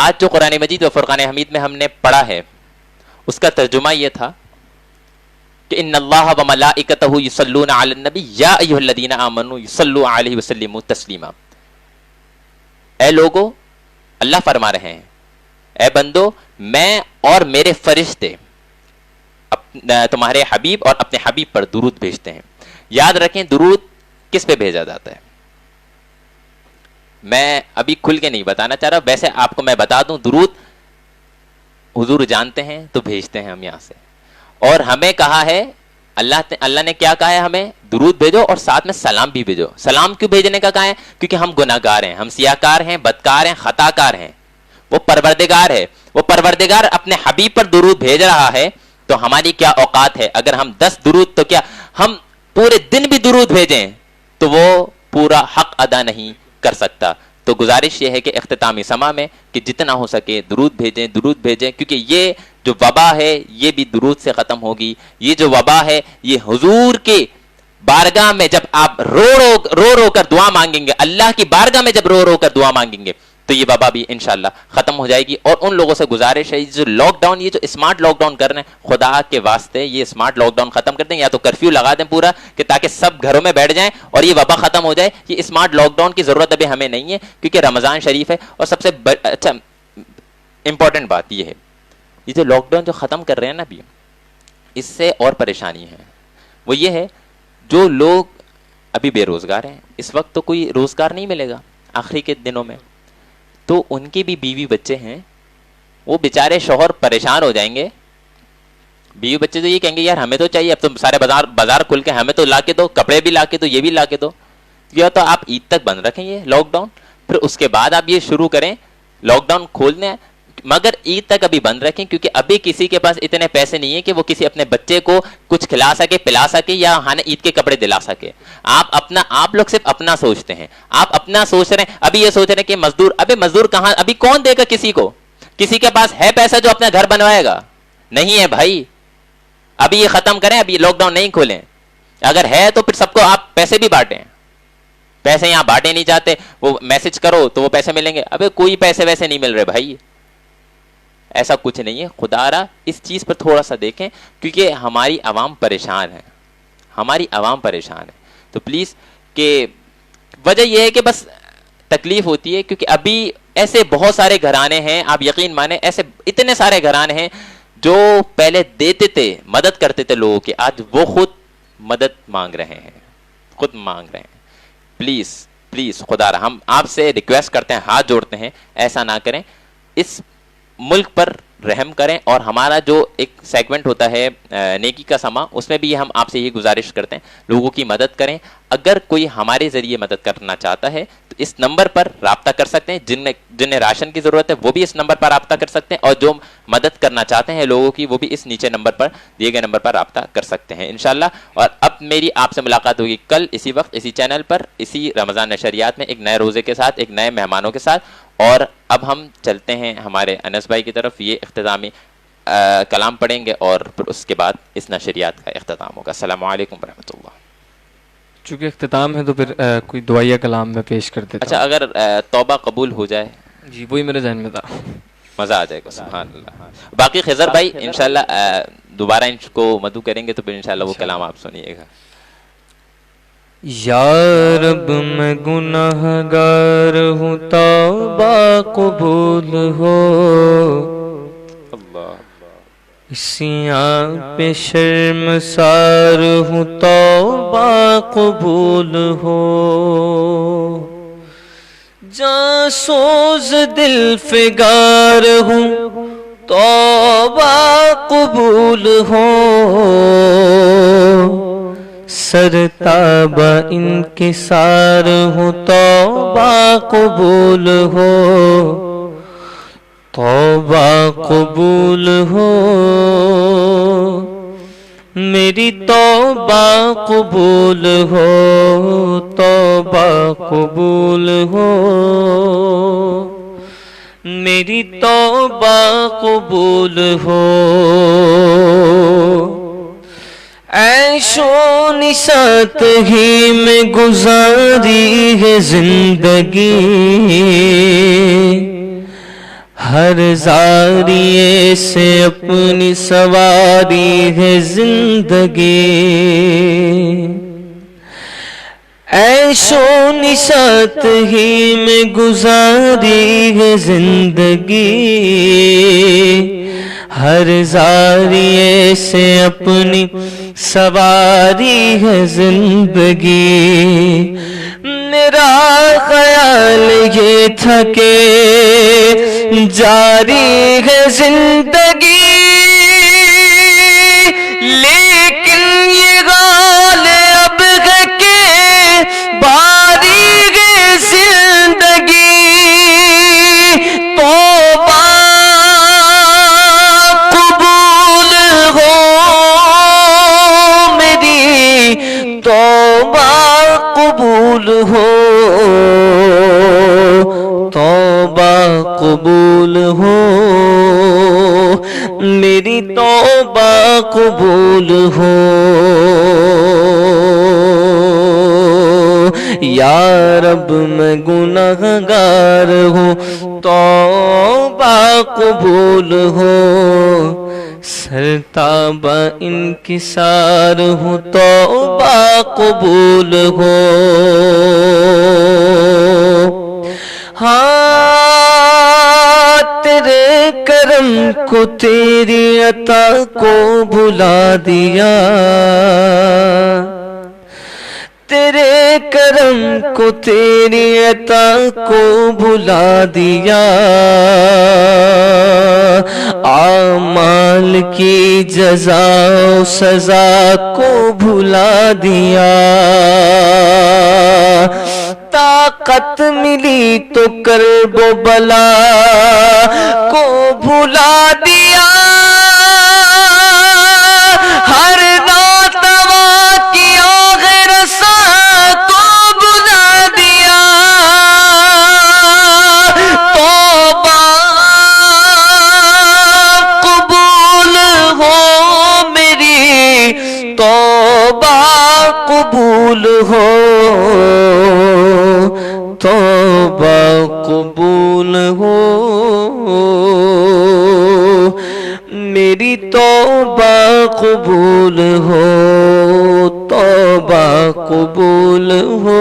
آج جو قرآن مجید و فرقان حمید میں ہم نے پڑھا ہے اس کا ترجمہ یہ تھا کہ ان اللہ و ملائکتہ یصلون علی النبی یا ایھا الذین آمنوا یصلوا علیہ وسلموا تسلیما. اے لوگو اللہ فرما رہے ہیں اے بندو میں اور میرے فرشتے تمہارے حبیب اور اپنے حبیب پر درود بھیجتے ہیں. یاد رکھیں درود کس پہ بھیجا جاتا ہے میں ابھی کھل کے نہیں بتانا چاہ رہا ویسے آپ کو میں بتا دوں درود حضور جانتے ہیں تو بھیجتے ہیں ہم یہاں سے اور ہمیں کہا ہے اللہ نے کیا کہا ہے ہمیں درود بھیجو اور ساتھ میں سلام بھی بھیجو. سلام کیوں بھیجنے کا کہا ہے کیونکہ ہم گناہگار ہیں ہم سیاہکار ہیں بدکار ہیں خطا کار ہیں. وہ پروردگار ہے وہ پروردگار اپنے حبیب پر درود بھیج رہا ہے تو ہماری کیا اوقات ہے اگر ہم 10 درود تو کیا ہم پورے دن بھی درود بھیجیں تو وہ پورا حق ادا نہیں کر سکتا. تو گزارش یہ ہے کہ اختتامی سما میں کہ جتنا ہو سکے درود بھیجیں کیونکہ یہ جو وبا ہے یہ بھی درود سے ختم ہوگی. یہ جو وبا ہے یہ حضور کے بارگاہ میں جب آپ رو کر دعا مانگیں گے اللہ کی بارگاہ میں جب رو کر دعا مانگیں گے تو یہ وبا بھی انشاءاللہ ختم ہو جائے گی. اور ان لوگوں سے گزارش ہے جو لاک ڈاؤن یہ جو اسمارٹ لاک ڈاؤن کر رہے ہیں خدا کے واسطے یہ اسمارٹ لاک ڈاؤن ختم کر دیں یا تو کرفیو لگا دیں پورا کہ تاکہ سب گھروں میں بیٹھ جائیں اور یہ وبا ختم ہو جائے. یہ اسمارٹ لاک ڈاؤن کی ضرورت ابھی ہمیں نہیں ہے کیونکہ رمضان شریف ہے. اور سب سے اچھا امپورٹنٹ بات یہ ہے یہ جو لاک ڈاؤن جو ختم کر رہے ہیں نا ابھی اس سے اور پریشانی ہے وہ یہ ہے جو لوگ ابھی بے روزگار ہیں اس وقت تو کوئی روزگار نہیں ملے گا آخری کے دنوں میں تو ان کی بھی بیوی بچے ہیں وہ بیچارے شوہر پریشان ہو جائیں گے. بیوی بچے تو یہ کہیں گے یار ہمیں تو چاہیے اب تو سارے بازار کھل کے ہمیں تو لا کے دو کپڑے بھی لا کے دو یہ بھی لا کے دو. یا تو آپ عید تک بند رکھیں یہ لاک ڈاؤن پھر اس کے بعد آپ یہ شروع کریں لاک ڈاؤن کھولنے مگر عید تک ابھی بند رکھیں کیونکہ ابھی کسی کے پاس اتنے پیسے نہیں ہیں کہ وہ کسی اپنے بچے کو کچھ کھلا سکے پلا سکے یا عید کے کپڑے دلا سکے. آپ لوگ صرف اپنا سوچتے ہیں آپ اپنا سوچ رہے ہیں ابھی یہ سوچ رہے ہیں کہ مزدور مزدور کہاں ابھی کون دے گا کسی کو کسی کے پاس ہے پیسہ جو اپنا گھر بنوائے گا نہیں ہے بھائی. ابھی یہ ختم کریں ابھی لاک ڈاؤن نہیں کھولیں اگر ہے تو پھر سب کو آپ پیسے بھی بانٹیں. پیسے یہاں بانٹے نہیں جاتے وہ میسج کرو تو وہ پیسے ملیں گے ابھی کوئی پیسے ویسے نہیں مل رہے بھائی ایسا کچھ نہیں ہے. خدا را اس چیز پر تھوڑا سا دیکھیں کیونکہ ہماری عوام پریشان ہے تو پلیز کہ وجہ یہ ہے کہ بس تکلیف ہوتی ہے کیونکہ ابھی ایسے بہت سارے گھرانے ہیں آپ یقین مانیں ایسے اتنے سارے گھرانے ہیں جو پہلے دیتے تھے مدد کرتے تھے لوگوں کی آج وہ خود مدد مانگ رہے ہیں پلیز خدا را ہم آپ سے ریکویسٹ کرتے ہیں ہاتھ جوڑتے ہیں ایسا نہ کریں. اس ملک پر رحم کریں اور ہمارا جو ایک سیگمنٹ ہوتا ہے نیکی کا سما اس میں بھی ہم آپ سے یہ گزارش کرتے ہیں لوگوں کی مدد کریں. اگر کوئی ہمارے ذریعے مدد کرنا چاہتا ہے تو اس نمبر پر رابطہ کر سکتے ہیں جنہیں راشن کی ضرورت ہے وہ بھی اس نمبر پر رابطہ کر سکتے ہیں اور جو مدد کرنا چاہتے ہیں لوگوں کی وہ بھی اس نیچے نمبر پر دیے گئے نمبر پر رابطہ کر سکتے ہیں انشاءاللہ. اور اب میری آپ سے ملاقات ہوگی کل اسی وقت اسی چینل پر اسی رمضان نشریات میں ایک نئے روزے کے ساتھ ایک نئے مہمانوں کے ساتھ. اور اب ہم چلتے ہیں ہمارے انس بھائی کی طرف یہ اختتامی کلام پڑھیں گے اور پھر اس کے بعد اس نشریات کا اختتام ہوگا. السلام علیکم ورحمۃ اللہ. چونکہ اختتام ہے تو پھر کوئی دعائیہ کلام میں پیش کر دیتا ہوں. اچھا اگر توبہ قبول ہو جائے جی وہی میرے ذہن میں تھا مزہ آ جائے گا. سبحان اللہ. باقی خضر بھائی انشاءاللہ دوبارہ ان کو مدعو کریں گے تو پھر انشاءاللہ وہ کلام آپ سنیے گا. یا رب میں گناہگار ہوں توبہ قبول ہو، سیاں پہ شرمسار ہوں توبہ قبول ہو، جاں سوز دل فگار ہوں توبہ قبول ہو، سرتابہ انکسار ہوں توبہ قبول ہو، توبہ قبول ہو، میری توبہ قبول ہو، توبہ قبول ہو، میری توبہ قبول ہو، عیش و نشاط ہی میں گزاری ہے زندگی، ہر زاریے سے اپنی سواری ہے زندگی، عیش و نشاط ہی میں گزاری ہے زندگی، ہر زاریے سے اپنی سواری ہے زندگی، میرا خیال یہ تھا کہ جاری ہے زندگی، لیکن یہ غال اب ہے کہ باری ہے زندگی، توبہ قبول ہو، میری توبہ قبول ہو، توبہ قبول ہو، میری توبہ قبول ہو، یا رب میں گناہگار ہوں توبہ قبول ہو، سرتابہ انکسار ہوں توبہ قبول ہو، ہاں تیرے کرم کو تیری عطا کو بھلا دیا، تیرے کرم کو تیری عطا کو بھلا دیا، اعمال کی جزا و سزا کو بھلا دیا، طاقت ملی تو کرب و بلا کو بھلا دیا، ہر ناتوا کی آہ رسا کو بھلا دیا، توبہ قبول ہو، میری توبہ قبول ہو، توبہ قبول ہو، میری توبہ قبول ہو، توبہ قبول ہو،